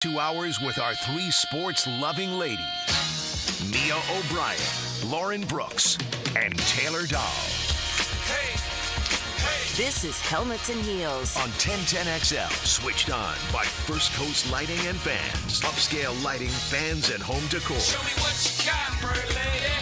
2 hours with our three sports-loving ladies, Mia O'Brien, Lauren Brooks, and Taylor Dahl. Hey, hey. This is Helmets and Heels On 1010XL, switched on by First Coast Lighting and Fans. Upscale lighting, fans, and home decor. Show me what you got, pretty lady.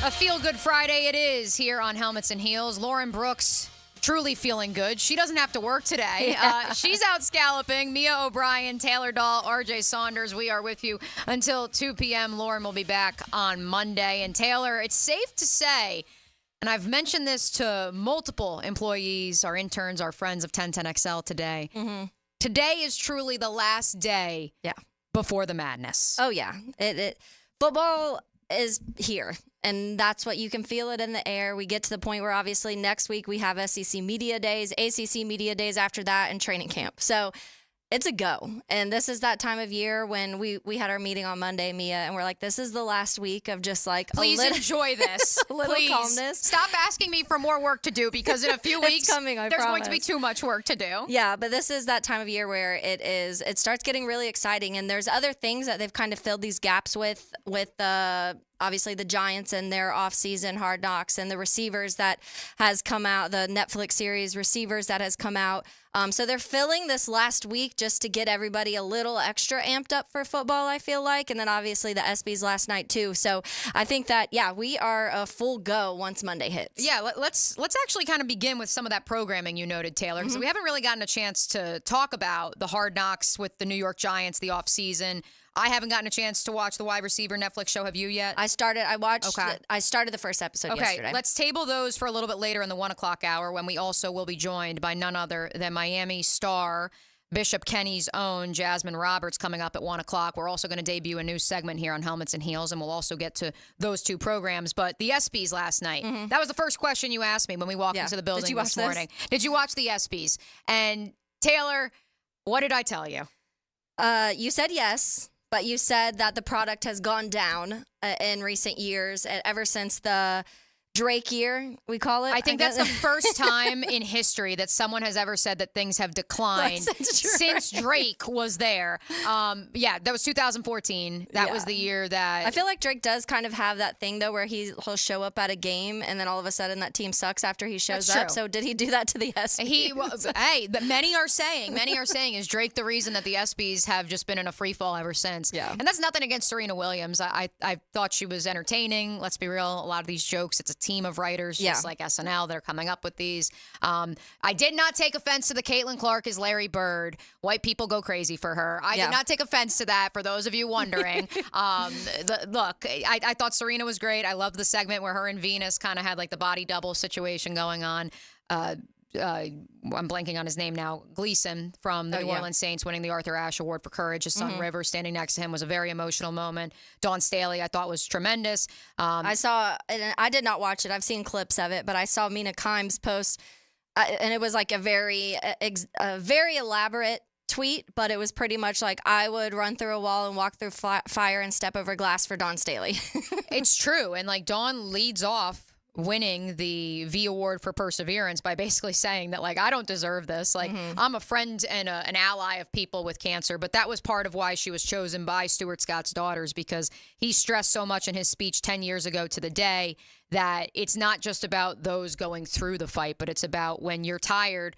A feel-good Friday it is here on Helmets and Heels. Lauren Brooks truly feeling good. She doesn't have to work today. She's out scalloping. Mia O'Brien, Taylor Dahl, RJ Saunders. We are with you until 2 p.m. Lauren will be back on Monday. And Taylor, it's safe to say, and I've mentioned this to multiple employees, our interns, our friends of 1010XL today. Mm-hmm. Today is truly the last day before the madness. Oh, yeah. Football is here, and that's what you can feel it in the air. We get to the point where obviously next week we have SEC Media Days, ACC Media Days after that, and training camp. So it's a go. And this is that time of year when we had our meeting on Monday, Mia, and we're like, this is the last week of just like Please enjoy this. a little Please. calmness. Stop asking me for more work to do because in a few weeks coming, there's going to be too much work to do. Yeah, but this is that time of year where it starts getting really exciting, and there's other things that they've kind of filled these gaps with obviously the Giants and their off-season Hard Knocks, and the Receivers that has come out, the Netflix series Receivers that has come out. So they're filling this last week just to get everybody a little extra amped up for football, I feel like. And then obviously the ESPYs last night too. So I think that, we are a full go once Monday hits. Yeah, let's actually kind of begin with some of that programming you noted, Taylor, because we haven't really gotten a chance to talk about the Hard Knocks with the New York Giants, the offseason. I haven't gotten a chance to watch the wide receiver Netflix show. Have you yet? I started the first episode yesterday. Let's table those for a little bit later in the 1 o'clock hour when we also will be joined by none other than Miami star Bishop Kenny's own Jasmine Roberts coming up at 1 o'clock. We're also going to debut a new segment here on Helmets and Heels, and we'll also get to those two programs. But the ESPYs last night, that was the first question you asked me when we walked into the building this morning. Did you watch the ESPYs? And Taylor, what did I tell you? You said yes. But you said that the product has gone down in recent years, ever since the Drake year, we call it. I think that's the first time in history that someone has ever said that things have declined since Drake was there. That was 2014. That was the year that... I feel like Drake does kind of have that thing, though, where he'll show up at a game, and then all of a sudden that team sucks after he shows up. So did he do that to the ESPYs? Many are saying, is Drake the reason that the ESPYs have just been in a free fall ever since? Yeah. And that's nothing against Serena Williams. I thought she was entertaining. Let's be real. A lot of these jokes, it's a team of writers, just like SNL, they're coming up with these. I did not take offense to the Caitlin Clark is Larry Bird. White people go crazy for her. I did not take offense to that, for those of you wondering. Look, I thought Serena was great. I loved the segment where her and Venus kind of had like the body double situation going on. I'm blanking on his name now. Gleason from the New Orleans Saints winning the Arthur Ashe Award for Courage. His son River standing next to him was a very emotional moment. Dawn Staley, I thought, was tremendous. I saw, and I did not watch it. I've seen clips of it, but I saw Mina Kimes post, and it was like a very elaborate tweet, but it was pretty much like, I would run through a wall and walk through fire and step over glass for Dawn Staley. It's true. And like Dawn leads off winning the V Award for Perseverance by basically saying that, like, I don't deserve this. Like, I'm a friend and an ally of people with cancer, but that was part of why she was chosen by Stuart Scott's daughters, because he stressed so much in his speech 10 years ago to the day that it's not just about those going through the fight, but it's about when you're tired,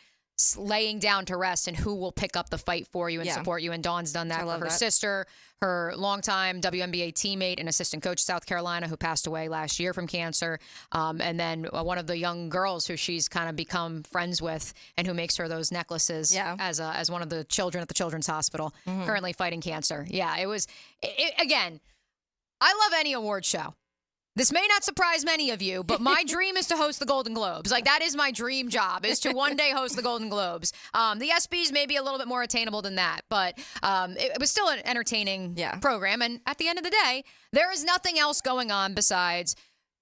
laying down to rest, and who will pick up the fight for you and support you. And Dawn's done that for her sister, her longtime WNBA teammate and assistant coach, South Carolina, who passed away last year from cancer. And then one of the young girls who she's kind of become friends with and who makes her those necklaces as one of the children at the Children's Hospital, currently fighting cancer. Yeah, again, I love any award show. This may not surprise many of you, but my dream is to host the Golden Globes. Like, that is my dream job, is to one day host the Golden Globes. The ESPYs may be a little bit more attainable than that, but it was still an entertaining program. And at the end of the day, there is nothing else going on besides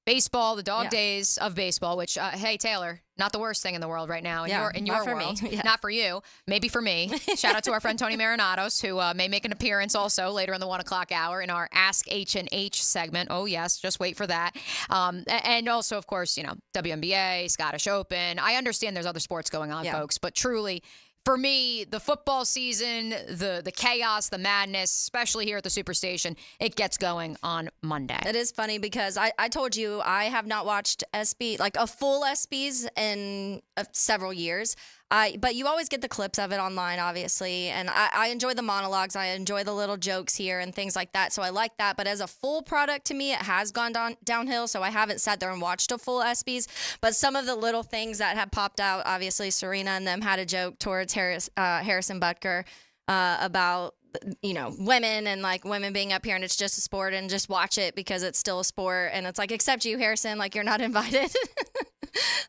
baseball, the dog days of baseball, which, hey, Taylor, not the worst thing in the world right now in your world. Not for you, maybe for me. Shout out to our friend Tony Marinatos, who may make an appearance also later in the 1 o'clock hour in our Ask H&H segment. Oh, yes, just wait for that. And also, of course, WNBA, Scottish Open. I understand there's other sports going on, folks, but truly, for me, the football season, the chaos, the madness, especially here at the Superstation, it gets going on Monday. It is funny because I told you I have not watched SB, like a full SBs in several years. But you always get the clips of it online, obviously. And I enjoy the monologues. I enjoy the little jokes here and things like that. So I like that. But as a full product to me, it has gone downhill. So I haven't sat there and watched a full ESPYs. But some of the little things that have popped out, obviously, Serena and them had a joke towards Harrison Butker about, women and like women being up here and it's just a sport and just watch it because it's still a sport. And it's like, except you, Harrison, like you're not invited.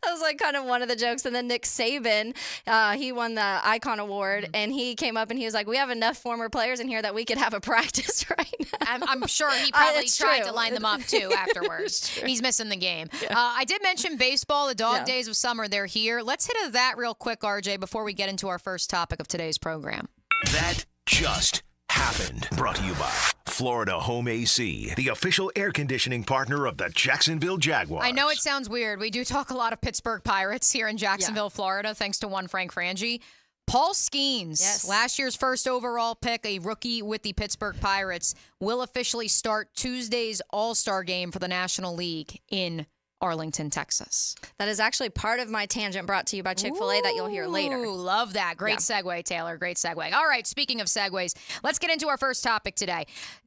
That was like kind of one of the jokes. And then Nick Saban, he won the Icon Award and he came up and he was like, we have enough former players in here that we could have a practice right now. I'm sure he probably tried true. to line them up too afterwards. He's missing the game. Yeah. I did mention baseball, the dog days of summer, they're here. Let's hit that real quick, RJ, before we get into our first topic of today's program. That just happened. Brought to you by Florida Home AC, the official air conditioning partner of the Jacksonville Jaguars. I know it sounds weird. We do talk a lot of Pittsburgh Pirates here in Jacksonville, Florida, thanks to one Frank Frangie. Paul Skeens, last year's first overall pick, a rookie with the Pittsburgh Pirates, will officially start Tuesday's All-Star game for the National League in Arlington, Texas. That is actually part of my tangent brought to you by Chick-fil-A that you'll hear later. Ooh, love that. Great segue, Taylor. Great segue. All right, speaking of segues, let's get into our first topic today.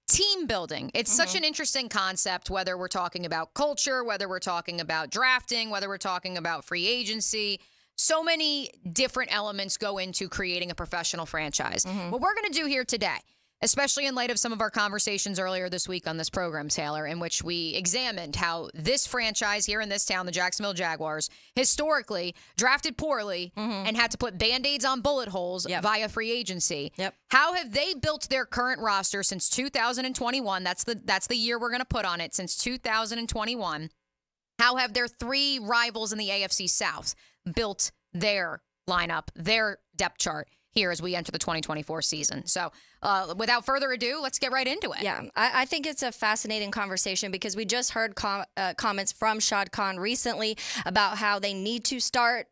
Team building. It's such an interesting concept, whether we're talking about culture, whether we're talking about drafting, whether we're talking about free agency. So many different elements go into creating a professional franchise. What we're going to do here today, especially in light of some of our conversations earlier this week on this program, Taylor, in which we examined how this franchise here in this town, the Jacksonville Jaguars, historically drafted poorly and had to put Band-Aids on bullet holes via free agency. How have they built their current roster since 2021? That's the year we're going to put on it, since 2021. How have their three rivals in the AFC South built their lineup, their depth chart here as we enter the 2024 season? So without further ado, let's get right into it. Yeah, I think it's a fascinating conversation because we just heard comments from Shad Khan recently about how they need to start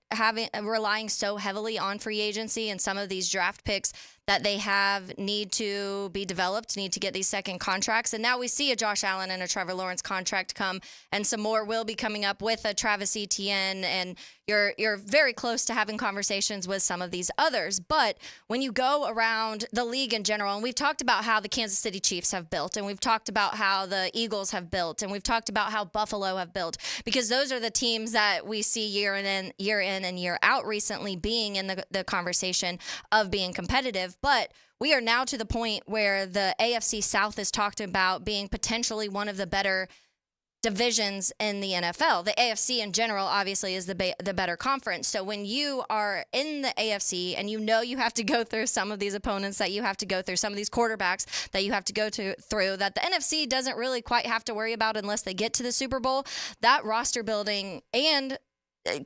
relying so heavily on free agency, and some of these draft picks that they have need to be developed, need to get these second contracts. And now we see a Josh Allen and a Trevor Lawrence contract come, and some more will be coming up with a Travis Etienne, and you're very close to having conversations with some of these others. But when you go around the league in general, and we've talked about how the Kansas City Chiefs have built, and we've talked about how the Eagles have built, and we've talked about how Buffalo have built, because those are the teams that we see year in and year out recently being in the conversation of being competitive. But we are now to the point where the AFC South is talked about being potentially one of the better divisions in the NFL. The AFC in general, obviously, is the better conference. So when you are in the AFC and you have to go through some of these opponents that you have to go through, some of these quarterbacks that you have to go through, that the NFC doesn't really quite have to worry about unless they get to the Super Bowl, that roster building and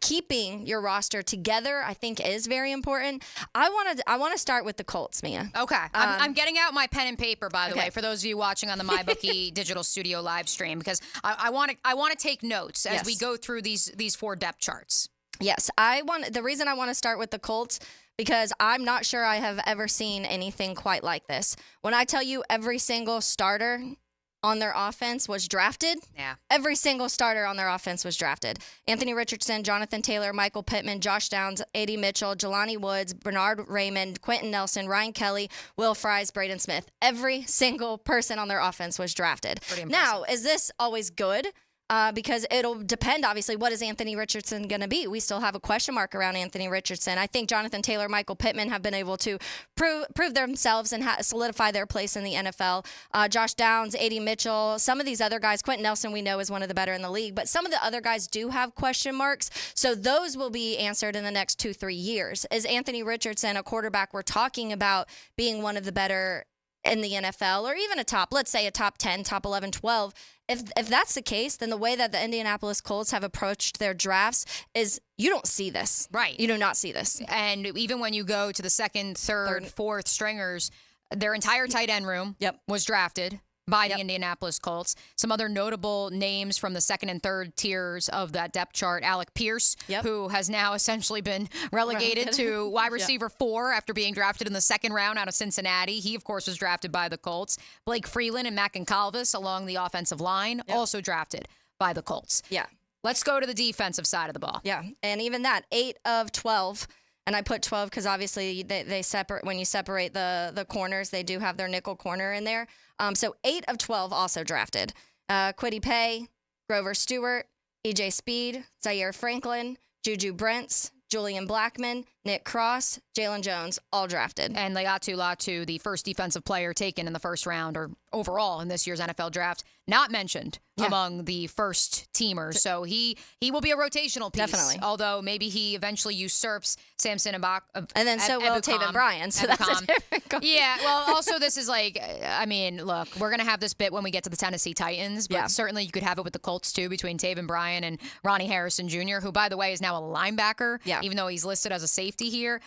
keeping your roster together, I think, is very important. I want to start with the Colts, Mia. Okay, I'm getting out my pen and paper, by the way, for those of you watching on the MyBookie digital studio live stream, because I want to take notes as we go through these four depth charts. Yes, the reason I want to start with the Colts, because I'm not sure I have ever seen anything quite like this. When I tell you every single starter on their offense was drafted. Yeah. Every single starter on their offense was drafted. Anthony Richardson, Jonathan Taylor, Michael Pittman, Josh Downs, A.D. Mitchell, Jelani Woods, Bernard Raymond, Quentin Nelson, Ryan Kelly, Will Fries, Braden Smith. Every single person on their offense was drafted. Now, is this always good? Because it'll depend, obviously, what is Anthony Richardson going to be? We still have a question mark around Anthony Richardson. I think Jonathan Taylor, Michael Pittman have been able to prove themselves and solidify their place in the NFL. Josh Downs, A.D. Mitchell, some of these other guys, Quentin Nelson we know is one of the better in the league, but some of the other guys do have question marks, so those will be answered in the next 2-3 years. Is Anthony Richardson a quarterback we're talking about being one of the better in the NFL, or even let's say a top 10, top 11, 12, if that's the case, then the way that the Indianapolis Colts have approached their drafts is you don't see this. Right. You do not see this. And even when you go to the second, third, fourth stringers, their entire tight end room was drafted. by the Indianapolis Colts. Some other notable names from the second and third tiers of that depth chart: Alec Pierce, who has now essentially been relegated to wide receiver 4 after being drafted in the second round out of Cincinnati. He, of course, was drafted by the Colts. Blake Freeland and Matt Goncalves along the offensive line, also drafted by the Colts. Yeah. Let's go to the defensive side of the ball. Yeah, and even that, 8 of 12. And I put 12 because obviously they separate, when you separate the corners, they do have their nickel corner in there. So 8 of 12 also drafted. Kwity Paye, Grover Stewart, EJ Speed, Zaire Franklin, Juju Brents, Julian Blackman, Nick Cross, Jalen Jones, all drafted. And Laiatu Latu, the first defensive player taken in the first round or overall in this year's NFL draft, not mentioned among the first teamers. So he will be a rotational piece. Definitely. Although maybe he eventually usurps Samson Ebukam. And then so will Taven Bryan. So that's a different Yeah, well, also this is like, I mean, look, we're going to have this bit when we get to the Tennessee Titans, but certainly you could have it with the Colts too, between Taven Bryan and Ronnie Harrison Jr., who, by the way, is now a linebacker, even though he's listed as a safety here.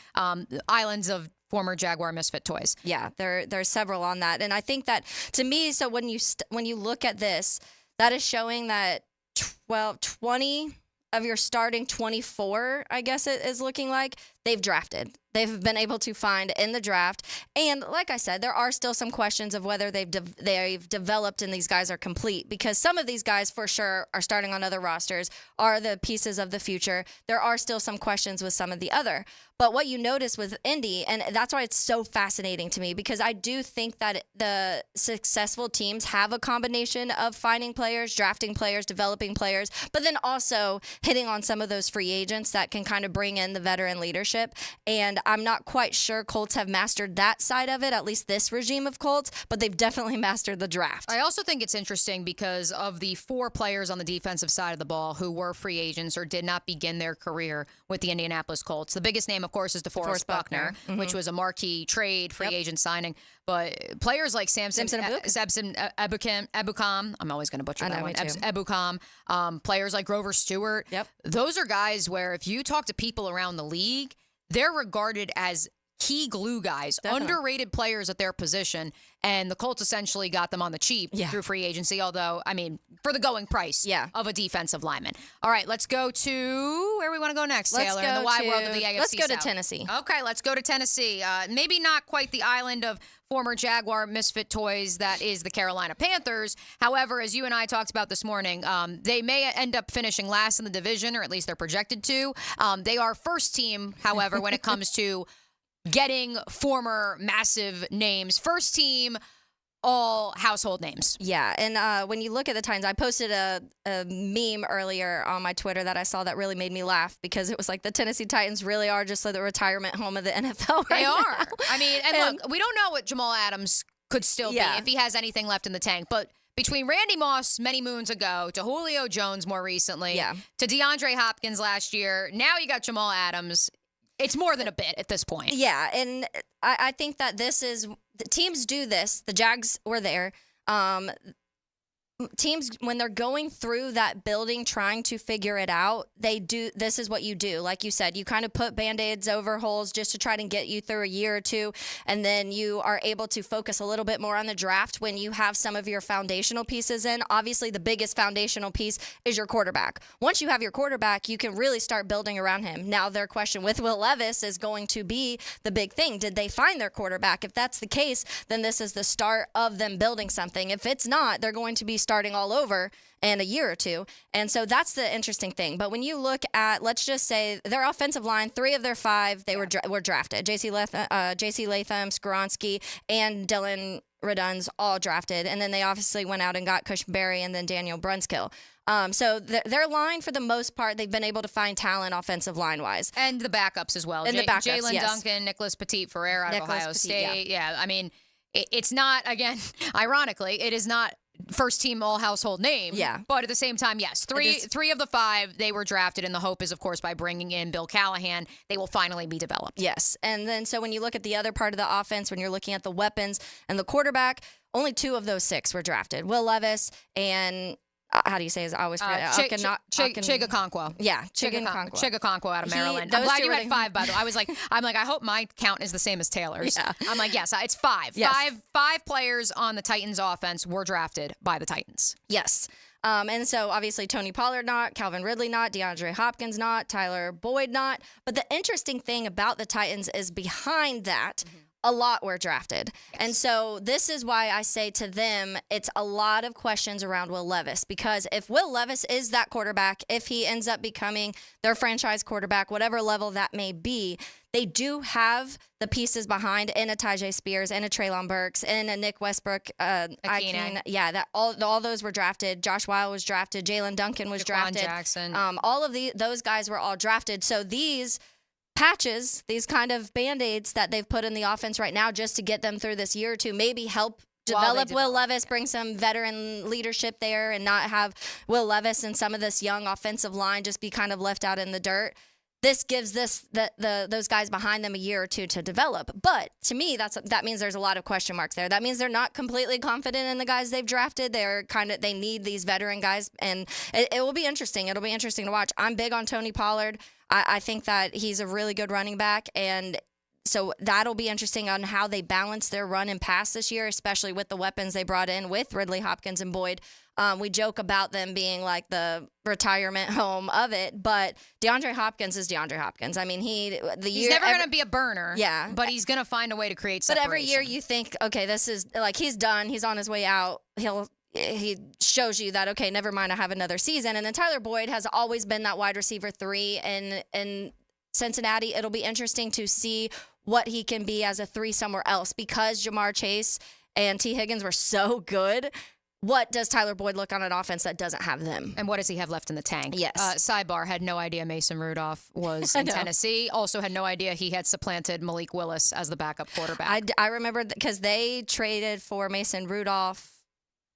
Islands of former Jaguar misfit toys. Yeah, there's several on that. And I think that, to me, so when you look at this, that is showing that 20 of your starting 24, I guess it is looking like, they've drafted. They've been able to find in the draft. And like I said, there are still some questions of whether they've developed and these guys are complete, because some of these guys for sure are starting on other rosters, are the pieces of the future. There are still some questions with some of the other. But what you notice with Indy, and that's why it's so fascinating to me, because I do think that the successful teams have a combination of finding players, drafting players, developing players, but then also hitting on some of those free agents that can kind of bring in the veteran leadership. And I'm not quite sure Colts have mastered that side of it, at least this regime of Colts, but they've definitely mastered the draft. I also think it's interesting because of the 4 players on the defensive side of the ball who were free agents or did not begin their career with the Indianapolis Colts. The biggest name, of course, is DeForest Buckner, which was a marquee trade free agent signing. But players like Samson Ebukam, I'm always going to butcher that one. Ebukam, players like Grover Stewart. Those are guys where if you talk to people around the league, they're regarded as key glue guys, underrated players at their position, and the Colts essentially got them on the cheap through free agency, although, I mean, for the going price of a defensive lineman. All right, let's go to where we want to go next, Taylor, in the wide world of the AFC Let's go South. to Tennessee. Okay, let's go to Tennessee. Maybe not quite the island of former Jaguar misfit toys that is the Carolina Panthers. However, as you and I talked about this morning, they may end up finishing last in the division, or at least they're projected to. They are first team, however, when it comes to getting former massive names. First team, all household names. Yeah, and when you look at the Titans, I posted a meme earlier on my Twitter that I saw that really made me laugh, because it was like the Tennessee Titans really are just like the retirement home of the NFL right They now. are. I mean, and look, we don't know what Jamal Adams could still be if he has anything left in the tank, but between Randy Moss many moons ago to Julio Jones more recently to DeAndre Hopkins last year, now you got Jamal Adams. It's more than a bit at this point. Yeah, and I think that this is, the teams do this. The Jags were there. Teams, when they're going through that building trying to figure it out, this is what you do. Like you said, you kind of put Band-Aids over holes just to try to get you through a year or two, and then you are able to focus a little bit more on the draft when you have some of your foundational pieces in. Obviously, the biggest foundational piece is your quarterback. Once you have your quarterback, you can really start building around him. Now, their question with Will Levis is going to be the big thing. Did they find their quarterback? If that's the case, then this is the start of them building something. If it's not, they're going to be starting all over in a year or two. And so that's the interesting thing. But when you look at, let's just say their offensive line, 3 of their 5, they were drafted. J.C. Latham, Skoronski, and Dylan Redun's all drafted. And then they obviously went out and got Cushberry and then Daniel Brunskill. So their line, for the most part, they've been able to find talent offensive line-wise. And the backups as well. And the backups, Jalen Duncan, Nicholas Petit-Ferrer out of Ohio State. Yeah, I mean, it's not, again, ironically, it is not first team all household name. Yeah. But at the same time, yes, three of the 5, they were drafted. And the hope is, of course, by bringing in Bill Callahan, they will finally be developed. Yes. And then so when you look at the other part of the offense, when you're looking at the weapons and the quarterback, only 2 of those 6 were drafted. Will Levis and how do you say his? I always forget. Chigakonkwo. Yeah, Chigakonkwo. Chigakonkwo out of Maryland. those I'm glad two you were had 5, by the way. I'm like, I hope my count is the same as Taylor's. Yeah. I'm like, yes, it's 5. Yes. Five players on the Titans offense were drafted by the Titans. Yes. And so obviously Tony Pollard not, Calvin Ridley not, DeAndre Hopkins not, Tyler Boyd not. But the interesting thing about the Titans is behind that, a lot were drafted. Yes. And so this is why I say to them, it's a lot of questions around Will Levis, because if Will Levis is that quarterback, if he ends up becoming their franchise quarterback, whatever level that may be, they do have the pieces behind in a Tyjae Spears and a Treylon Burks and a Nick Westbrook. Yeah, that all those were drafted. Josh Weil was drafted. Jalen Duncan was drafted. Jackson. All of those guys were all drafted. So these patches, these kind of Band-Aids that they've put in the offense right now just to get them through this year or two, maybe help develop Will Levis, bring some veteran leadership there and not have Will Levis and some of this young offensive line just be kind of left out in the dirt. This gives those guys behind them a year or two to develop. But to me, that means there's a lot of question marks there. That means they're not completely confident in the guys they've drafted. They need these veteran guys, and it will be interesting. It'll be interesting to watch. I'm big on Tony Pollard. I think that he's a really good running back, and so that'll be interesting on how they balance their run and pass this year, especially with the weapons they brought in with Ridley, Hopkins, and Boyd. We joke about them being like the retirement home of it, but DeAndre Hopkins is DeAndre Hopkins. I mean, he's never going to be a burner. Yeah. But he's going to find a way to create separation. But every year you think, okay, this is like he's done. He's on his way out. He shows you that, okay, never mind, I have another season. And then Tyler Boyd has always been that wide receiver 3 in Cincinnati. It'll be interesting to see what he can be as a 3 somewhere else, because Jamar Chase and T. Higgins were so good. What does Tyler Boyd look on an offense that doesn't have them? And what does he have left in the tank? Yes. Sidebar, had no idea Mason Rudolph was in Tennessee. Also had no idea he had supplanted Malik Willis as the backup quarterback. I remember because they traded for Mason Rudolph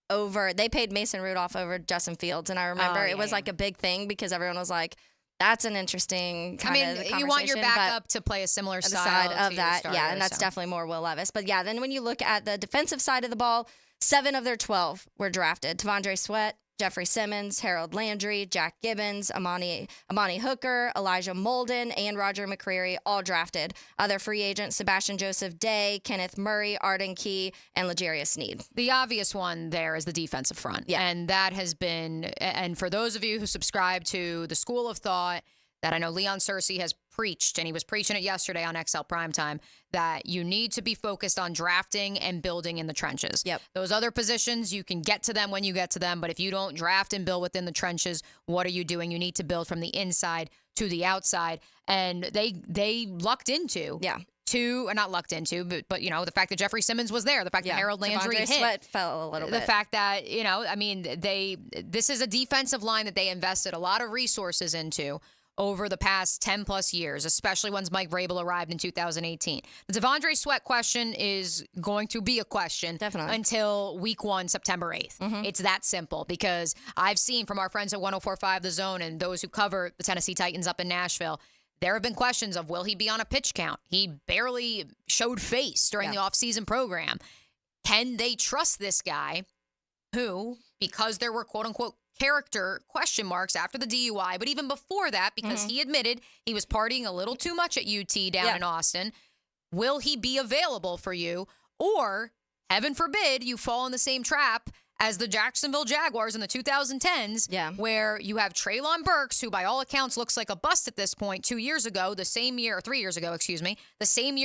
they paid Mason Rudolph over Justin Fields. And I remember it was like a big thing because everyone was like, that's an interesting kind of conversation. You want your backup to play a similar side of that. Starter, yeah, and that's definitely more Will Levis. But yeah, then when you look at the defensive side of the ball, 7 of their 12 were drafted. T'Vondre Sweat, Jeffrey Simmons, Harold Landry, Jack Gibbons, Amani Hooker, Elijah Molden, and Roger McCreary, all drafted. Other free agents, Sebastian Joseph Day, Kenneth Murray, Arden Key, and L'Jarius Sneed. The obvious one there is the defensive front. Yeah. And that has been, and for those of you who subscribe to the school of thought that I know Leon Searcy has preached, and he was preaching it yesterday on XL Primetime, that you need to be focused on drafting and building in the trenches. Yep. Those other positions, you can get to them when you get to them, but if you don't draft and build within the trenches, what are you doing? You need to build from the inside to the outside. And they lucked into. Yeah. Not lucked into, but the fact that Jeffrey Simmons was there, the fact that Harold Landry hit. Sweat fell a little bit. The fact that, this is a defensive line that they invested a lot of resources into over the past 10 plus years, especially once Mike Vrabel arrived in 2018. The T'Vondre Sweat question is going to be a question until week 1, September 8th. Mm-hmm. It's that simple, because I've seen from our friends at 104.5 The Zone and those who cover the Tennessee Titans up in Nashville, there have been questions of, will he be on a pitch count? He barely showed face during the offseason program. Can they trust this guy who, because there were quote-unquote character question marks after the DUI, but even before that, because he admitted he was partying a little too much at UT down in Austin, will he be available for you? Or, heaven forbid, you fall in the same trap as the Jacksonville Jaguars in the 2010s, where you have Treylon Burks, who by all accounts looks like a bust at this point, 3 years ago, the same year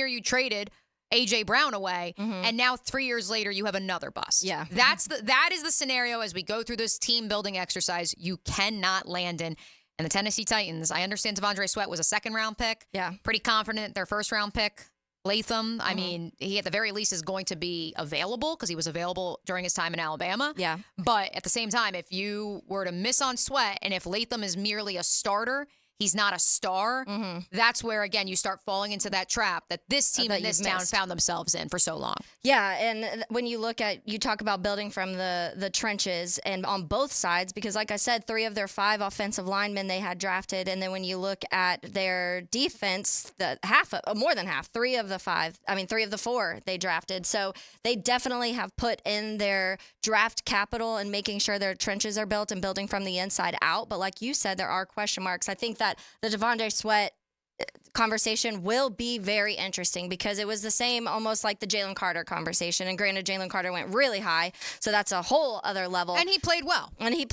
you traded A.J. Brown away, and now 3 years later you have another bust. Yeah. That is the scenario as we go through this team building exercise you cannot land in. And the Tennessee Titans, I understand T'Vondre Sweat was a second-round pick. Yeah. Pretty confident their first-round pick, Latham, I mean, he at the very least is going to be available because he was available during his time in Alabama. Yeah. But at the same time, if you were to miss on Sweat and if Latham is merely a starter, he's not a star, that's where, again, you start falling into that trap that this team that in this you've town missed. found themselves in for so long. Yeah, and when you look at, you talk about building from the trenches and on both sides, because like I said, 3 of their 5 offensive linemen they had drafted, and then when you look at their defense, more than half, 3 of the 4 they drafted. So they definitely have put in their draft capital and making sure their trenches are built and building from the inside out. But like you said, there are question marks. I think that the Devondre Sweat conversation will be very interesting because it was the same almost like the Jalen Carter conversation. And granted, Jalen Carter went really high, so that's a whole other level. And he played well. I mean, he's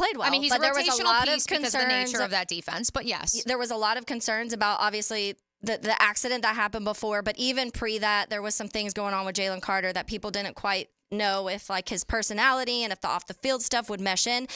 but a there was a lot of piece because of the nature of that defense, but yes. There was a lot of concerns about, obviously, the accident that happened before, but even pre that, there was some things going on with Jalen Carter that people didn't quite know if like his personality and if the off the field stuff would mesh in.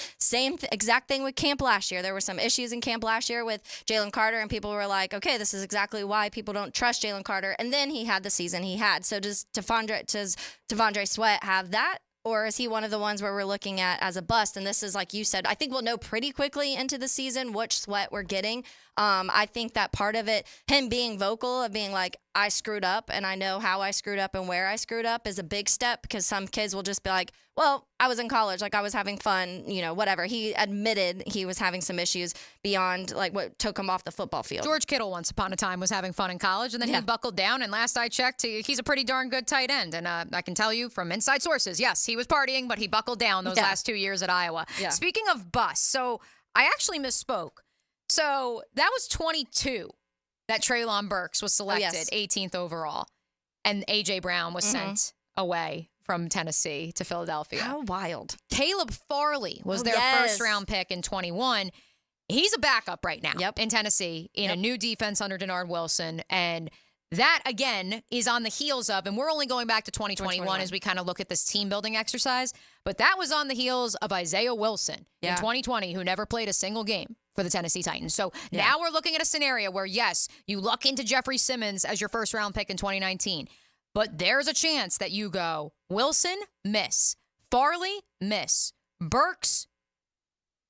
Exact thing with camp last year. There were some issues in camp last year with Jalen Carter, and people were like, okay, this is exactly why people don't trust Jalen Carter. And then he had the season he had. So does Devondre Sweat have that? Or is he one of the ones where we're looking at as a bust? And this is, like you said, I think we'll know pretty quickly into the season which Sweat we're getting. I think that part of it, him being vocal of being like, I screwed up and I know how I screwed up and where I screwed up is a big step, because some kids will just be like, well, I was in college, like I was having fun, whatever. He admitted he was having some issues beyond like what took him off the football field. George Kittle once upon a time was having fun in college, and then he buckled down, and last I checked, he's a pretty darn good tight end. And I can tell you from inside sources, yes, he was partying, but he buckled down those last 2 years at Iowa. Yeah. Speaking of bus, so I actually misspoke. So that was 22 that Treylon Burks was selected 18th overall, and A.J. Brown was sent away from Tennessee to Philadelphia. How wild. Caleb Farley was their first-round pick in 21. He's a backup right now in Tennessee in a new defense under Denard Wilson, and that, again, is on the heels of, and we're only going back to 2021 as we kind of look at this team-building exercise, but that was on the heels of Isaiah Wilson in 2020, who never played a single game for the Tennessee Titans. So now we're looking at a scenario where, yes, you luck into Jeffrey Simmons as your first-round pick in 2019, but there's a chance that you go Wilson, miss. Farley, miss. Burks,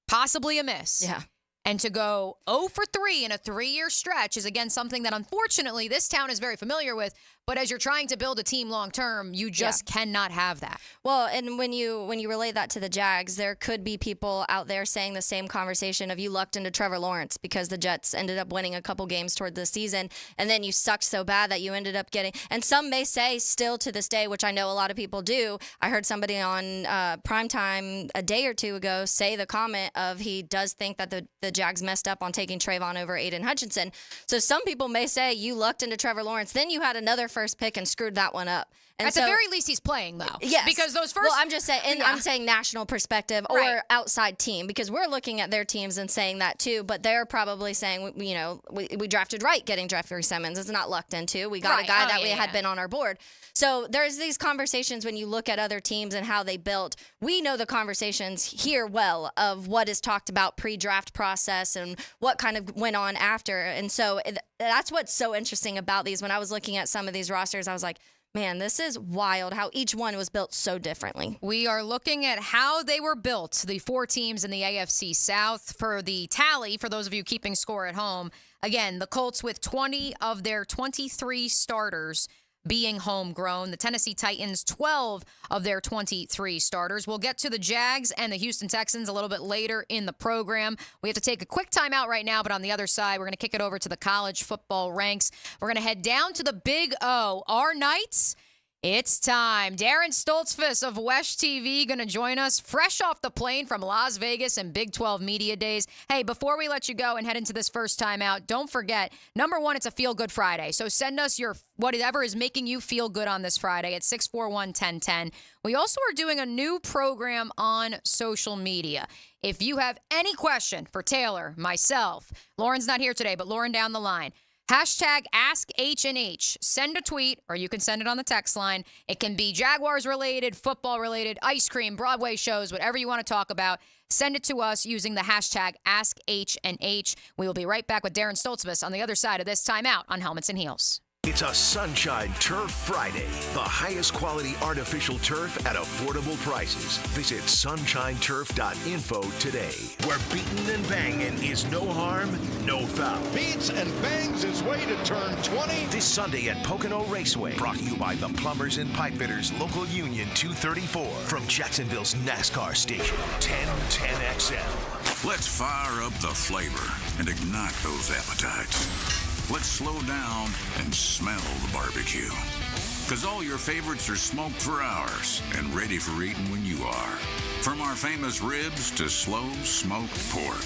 possibly a miss. Yeah. And to go 0 for 3 in a 3-year stretch is, again, something that, unfortunately, this town is very familiar with. But as you're trying to build a team long term, you just cannot have that. Well, and when you relate that to the Jags, there could be people out there saying the same conversation of you lucked into Trevor Lawrence because the Jets ended up winning a couple games toward the season, and then you sucked so bad that you ended up getting. And some may say still to this day, which I know a lot of people do. I heard somebody on Primetime a day or two ago say the comment of he does think that the Jags messed up on taking Trayvon over Aiden Hutchinson. So some people may say you lucked into Trevor Lawrence, then you had another first pick and screwed that one up. And at the very least, he's playing, though. Yes. Because those first... Well, I'm just saying, and I'm saying national perspective or outside team, because we're looking at their teams and saying that too, but they're probably saying, we drafted right getting Jeffrey Simmons. It's not lucked into. We got a guy that we had been on our board. So there's these conversations when you look at other teams and how they built. We know the conversations here well of what is talked about pre-draft process and what kind of went on after. And so that's what's so interesting about these. When I was looking at some of these rosters, I was like, man, this is wild how each one was built so differently. We are looking at how they were built, the 4 teams in the AFC South. For the tally, for those of you keeping score at home, again, the Colts with 20 of their 23 starters being homegrown. The Tennessee Titans, 12 of their 23 starters. We'll get to the Jags and the Houston Texans a little bit later in the program. We have to take a quick timeout right now, but on the other side, we're going to kick it over to the college football ranks. We're going to head down to the Big O. Our Knights, it's time. Darren Stoltzfus of Wesh TV going to join us fresh off the plane from Las Vegas and Big 12 Media Days. Hey, before we let you go and head into this first time out, don't forget, number one, it's a Feel Good Friday. So send us your whatever is making you feel good on this Friday at 641-1010. We also are doing a new program on social media. If you have any question for Taylor, myself, Lauren's not here today, but Lauren down the line, hashtag AskH&H. Send a tweet, or you can send it on the text line. It can be Jaguars related, football related, ice cream, Broadway shows, whatever you want to talk about. Send it to us using the hashtag AskH&H. We will be right back with Darren Stoltzfus on the other side of this timeout on Helmets and Heels. It's a Sunshine Turf Friday. The highest quality artificial turf at affordable prices. Visit sunshineturf.info today, where beating and banging is no harm, no foul. Beats and bangs his way to turn 20. This Sunday at Pocono Raceway. Brought to you by the Plumbers and Pipefitters Local Union 234. From Jacksonville's NASCAR station, 1010XL. Let's fire up the flavor and ignite those appetites. Let's slow down and smell the barbecue. Because all your favorites are smoked for hours and ready for eating when you are. From our famous ribs to slow smoked pork.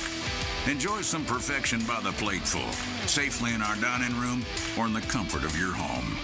Enjoy some perfection by the plateful, safely in our dining room or in the comfort of your home.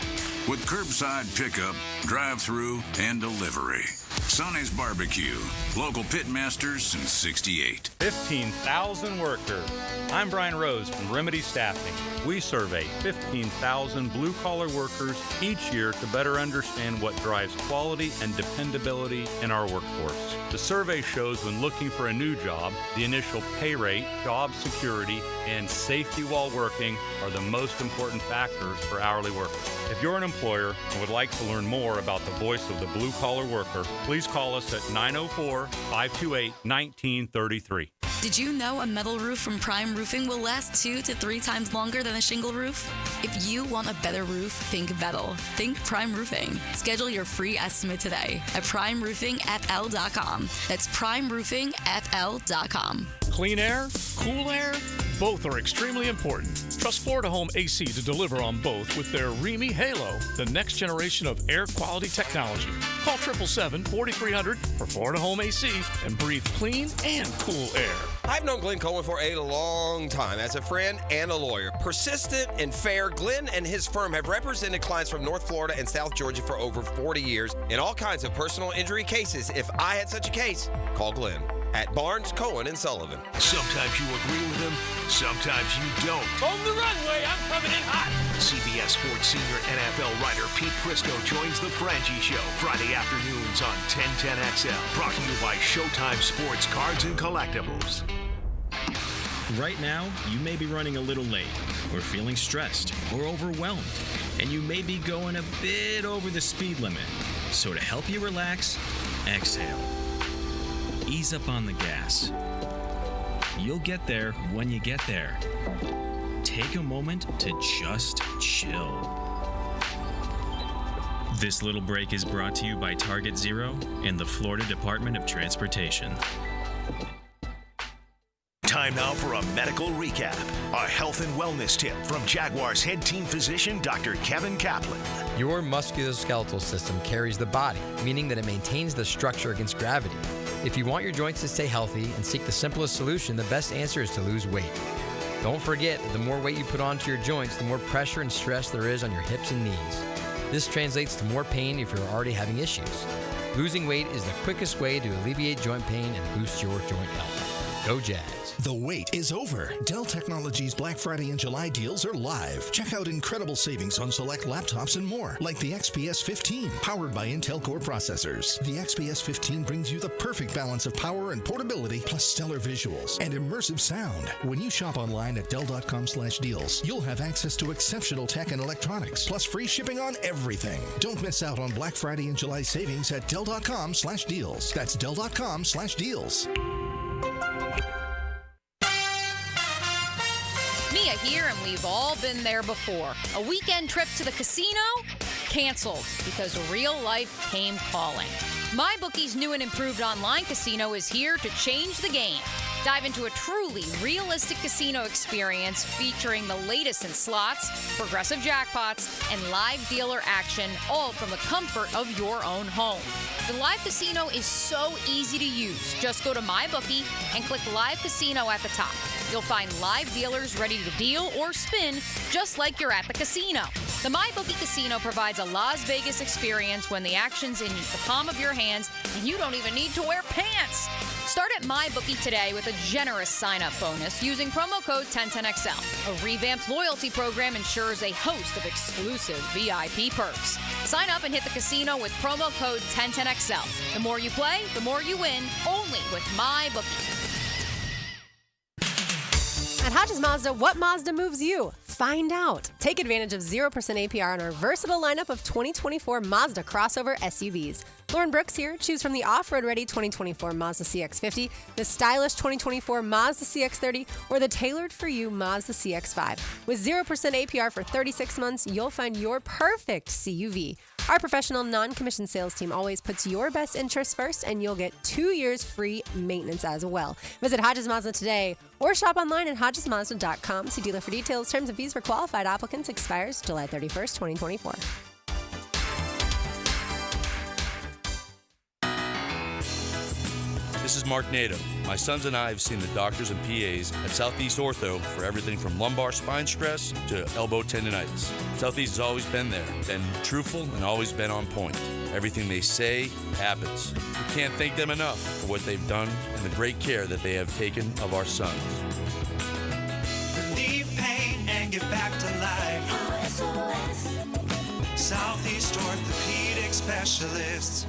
With curbside pickup, drive-through, and delivery. Sonny's Barbecue. Local pitmasters since '68. 15,000 workers. I'm Brian Rose from Remedy Staffing. We survey 15,000 blue-collar workers each year to better understand what drives quality and dependability in our workforce. The survey shows when looking for a new job, the initial pay rate, job security, and safety while working are the most important factors for hourly workers. If you're an employer and would like to learn more about the voice of the blue-collar worker, please call us at 904-528-1933. Did you know a metal roof from Prime Roofing will last 2 to 3 times longer than a shingle roof? If you want a better roof, think metal. Think Prime Roofing. Schedule your free estimate today at primeroofingfl.com. That's primeroofingfl.com. Clean air, cool air, both are extremely important. Trust Florida Home AC to deliver on both with their REME Halo, the next generation of air quality technology. Call 777-4300 for Florida Home AC and breathe clean and cool air. I've known Glenn Cohen for a long time as a friend and a lawyer. Persistent and fair, Glenn and his firm have represented clients from North Florida and South Georgia for over 40 years in all kinds of personal injury cases. If I had such a case, call Glenn at Barnes, Cohen, and Sullivan. Sometimes you agree with him, sometimes you don't. On the runway, I'm coming in hot. CBS Sports senior NFL writer Pete Prisco joins the Frangie Show Friday afternoons on 1010XL. Brought to you by Showtime Sports Cards and Collectibles. Right now, you may be running a little late, or feeling stressed, or overwhelmed, and you may be going a bit over the speed limit. So to help you relax, exhale. Ease up on the gas. You'll get there when you get there. Take a moment to just chill. This little break is brought to you by Target Zero and the Florida Department of Transportation. Time now for a medical recap. A health and wellness tip from Jaguars head team physician Dr. Kevin Kaplan. Your musculoskeletal system carries the body, meaning that it maintains the structure against gravity. If you want your joints to stay healthy and seek the simplest solution, the best answer is to lose weight. Don't forget that the more weight you put onto your joints, the more pressure and stress there is on your hips and knees. This translates to more pain if you're already having issues. Losing weight is the quickest way to alleviate joint pain and boost your joint health. Go Jags. The wait is over. Dell Technologies Black Friday and July deals are live. Check out incredible savings on select laptops and more, like the XPS 15, powered by Intel Core processors. The XPS 15 brings you the perfect balance of power and portability, plus stellar visuals and immersive sound. When you shop online at Dell.com/deals, you'll have access to exceptional tech and electronics, plus free shipping on everything. Don't miss out on Black Friday and July savings at Dell.com/deals. That's Dell.com/deals. Mia here, and we've all been there before. A weekend trip to the casino? Canceled because real life came calling. MyBookie's new and improved online casino is here to change the game. Dive into a truly realistic casino experience featuring the latest in slots, progressive jackpots, and live dealer action, all from the comfort of your own home. The live casino is so easy to use. Just go to MyBookie and click Live Casino at the top. You'll find live dealers ready to deal or spin just like you're at the casino. The MyBookie Casino provides a Las Vegas experience when the action's in the palm of your hands and you don't even need to wear pants. Start at MyBookie today with a generous sign-up bonus using promo code 1010XL. A revamped loyalty program ensures a host of exclusive VIP perks. Sign up and hit the casino with promo code 1010XL. The more you play, the more you win, only with MyBookie. At Hodges Mazda, what Mazda moves you? Find out. Take advantage of 0% APR on our versatile lineup of 2024 Mazda crossover SUVs. Lauren Brooks here. Choose from the off-road ready 2024 Mazda CX-50, the stylish 2024 Mazda CX-30, or the tailored for you Mazda CX-5. With 0% APR for 36 months, you'll find your perfect CUV. Our professional non-commissioned sales team always puts your best interests first, and you'll get 2 years free maintenance as well. Visit Hodges Mazda today or shop online at hodgesmazda.com. See dealer for details. Terms and fees for qualified applicants expires July 31st, 2024. This is Mark Nato. My sons and I have seen the doctors and PAs at Southeast Ortho for everything from lumbar spine stress to elbow tendonitis. Southeast has always been there, been truthful, and always been on point. Everything they say happens. We can't thank them enough for what they've done and the great care that they have taken of our sons. Relieve pain and get back to life. SOS. Southeast Orthopedic Specialists.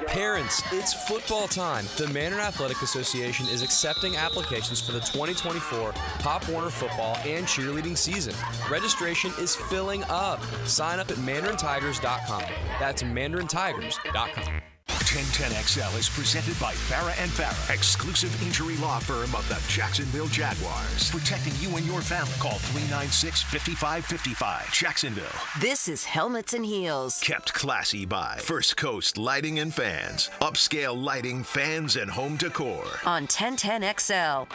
Parents, it's football time. The Mandarin Athletic Association is accepting applications for the 2024 Pop Warner football and cheerleading season. Registration is filling up. Sign up at mandarintigers.com. That's mandarintigers.com. 1010XL is presented by Farah & Farah, exclusive injury law firm of the Jacksonville Jaguars. Protecting you and your family. Call 396-5555. Jacksonville. This is Helmets and Heels. Kept classy by First Coast Lighting and Fans. Upscale lighting, fans, and home decor. On 1010XL.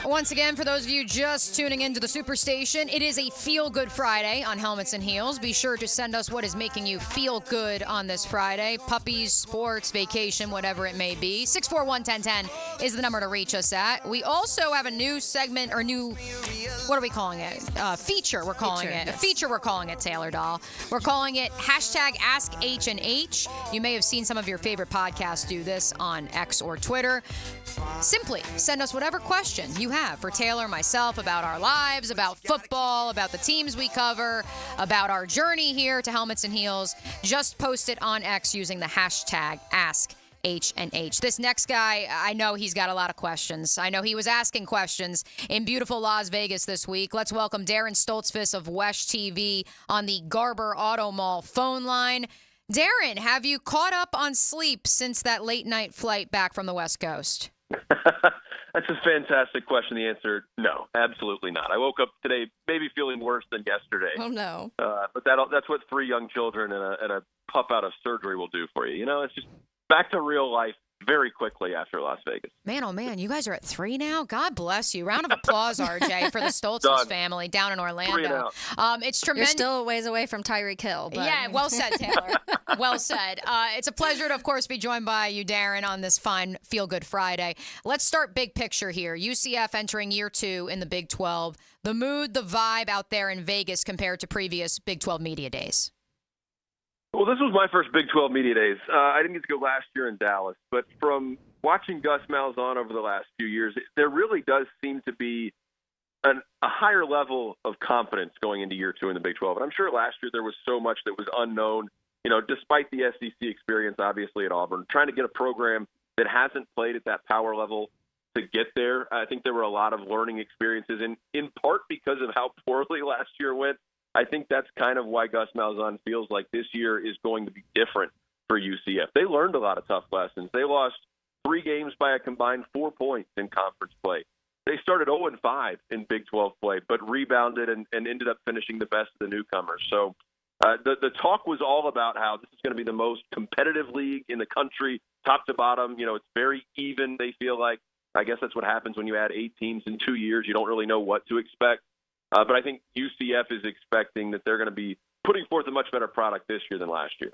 Once again, for those of you just tuning into the Superstation, it is a Feel Good Friday on Helmets and Heels. Be sure to send us what is making you feel good on this Friday. Puppies, sports, vacation, whatever it may be. 641-1010 is the number to reach us at. We also have a new segment, or what are we calling it? Feature, we're calling it. Yes. A feature, we're calling it, Taylor Doll. We're calling it #AskH&H. You may have seen some of your favorite podcasts do this on X or Twitter. Simply send us whatever question you have for Taylor, myself, about our lives, about football, about the teams we cover, about our journey here to Helmets and Heels. Just post it on X using the #AskH&H. This next guy, I know he's got a lot of questions. I know he was asking questions in beautiful Las Vegas this week. Let's welcome Darren Stoltzfus of Wesh TV on the Garber Auto Mall phone line. Darren, have you caught up on sleep since that late night flight back from the West Coast? That's a fantastic question. The answer, no, absolutely not. I woke up today maybe feeling worse than yesterday. Oh, no. But that's what 3 young children and a pup out of surgery will do for you. You know, it's just back to real life very quickly after Las Vegas. Man, oh man, you guys are at 3 now? God bless you. Round of applause, RJ, for the Stoltzfus family down in Orlando. It's tremendous. You're still a ways away from Tyreek Hill. But... Yeah, well said, Taylor. Well said. It's a pleasure to, of course, be joined by you, Darren, on this fine Feel Good Friday. Let's start big picture here. UCF entering year 2 in the Big 12. The mood, the vibe out there in Vegas compared to previous Big 12 media days. Well, this was my first Big 12 media days. I didn't get to go last year in Dallas, but from watching Gus Malzahn over the last few years, there really does seem to be a higher level of confidence going into year 2 in the Big 12. And I'm sure last year there was so much that was unknown, you know, despite the SEC experience, obviously, at Auburn. Trying to get a program that hasn't played at that power level to get there, I think there were a lot of learning experiences, and in part because of how poorly last year went. I think that's kind of why Gus Malzahn feels like this year is going to be different for UCF. They learned a lot of tough lessons. They lost 3 games by a combined 4 points in conference play. They started 0-5 in Big 12 play, but rebounded and ended up finishing the best of the newcomers. So the talk was all about how this is going to be the most competitive league in the country, top to bottom. You know, it's very even, they feel like. I guess that's what happens when you add 8 teams in 2 years. You don't really know what to expect. But I think UCF is expecting that they're going to be putting forth a much better product this year than last year.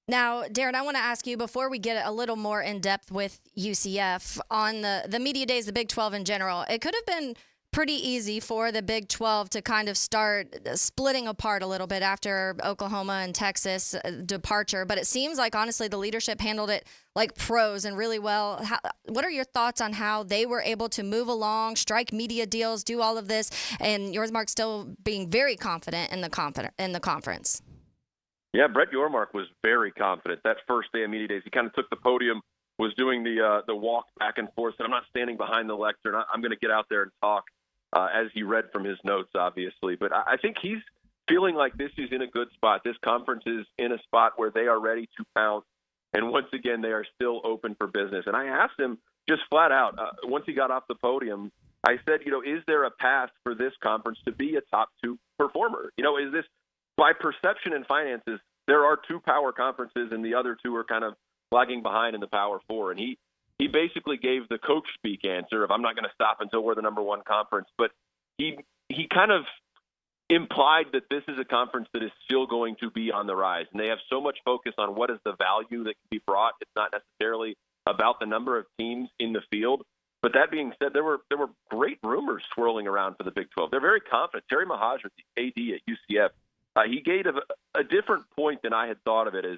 Now, Darren, I want to ask you, before we get a little more in-depth with UCF, on the media days, the Big 12 in general, it could have been pretty easy for the Big 12 to kind of start splitting apart a little bit after Oklahoma and Texas departure. But it seems like, honestly, the leadership handled it like pros and really well. What are your thoughts on how they were able to move along, strike media deals, do all of this, and yours, Mark, still being very confident in the conference? Yeah, Brett Yormark was very confident that first day of media days. He kind of took the podium, was doing the walk back and forth, and I'm not standing behind the lectern. I'm going to get out there and talk. as you read from his notes, obviously. But I think he's feeling like this is in a good spot. This conference is in a spot where they are ready to pounce. And once again, they are still open for business. And I asked him just flat out, once he got off the podium, I said, is there a path for this conference to be a top 2 performer? Is this, by perception and finances, there are 2 power conferences and the other 2 are kind of lagging behind in the Power 4. And he basically gave the coach speak answer of, I'm not going to stop until we're the number 1 conference. But he kind of implied that this is a conference that is still going to be on the rise. And they have so much focus on what is the value that can be brought. It's not necessarily about the number of teams in the field. But that being said, there were great rumors swirling around for the Big 12. They're very confident. Terry Mahajan, the AD at UCF, he gave a different point than I had thought of it as,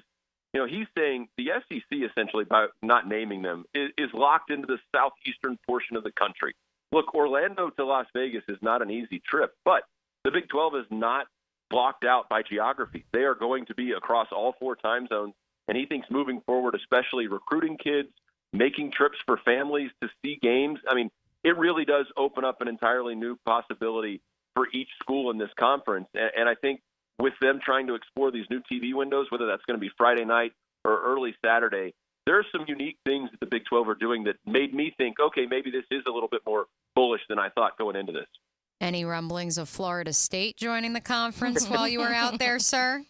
he's saying the SEC essentially, by not naming them, is locked into the southeastern portion of the country. Look, Orlando to Las Vegas is not an easy trip, but the Big 12 is not blocked out by geography. They are going to be across all 4 time zones, and he thinks moving forward, especially recruiting kids, making trips for families to see games. I mean, it really does open up an entirely new possibility for each school in this conference. And I think with them trying to explore these new TV windows, whether that's going to be Friday night or early Saturday, there are some unique things that the Big 12 are doing that made me think, okay, maybe this is a little bit more bullish than I thought going into this. Any rumblings of Florida State joining the conference while you were out there, sir?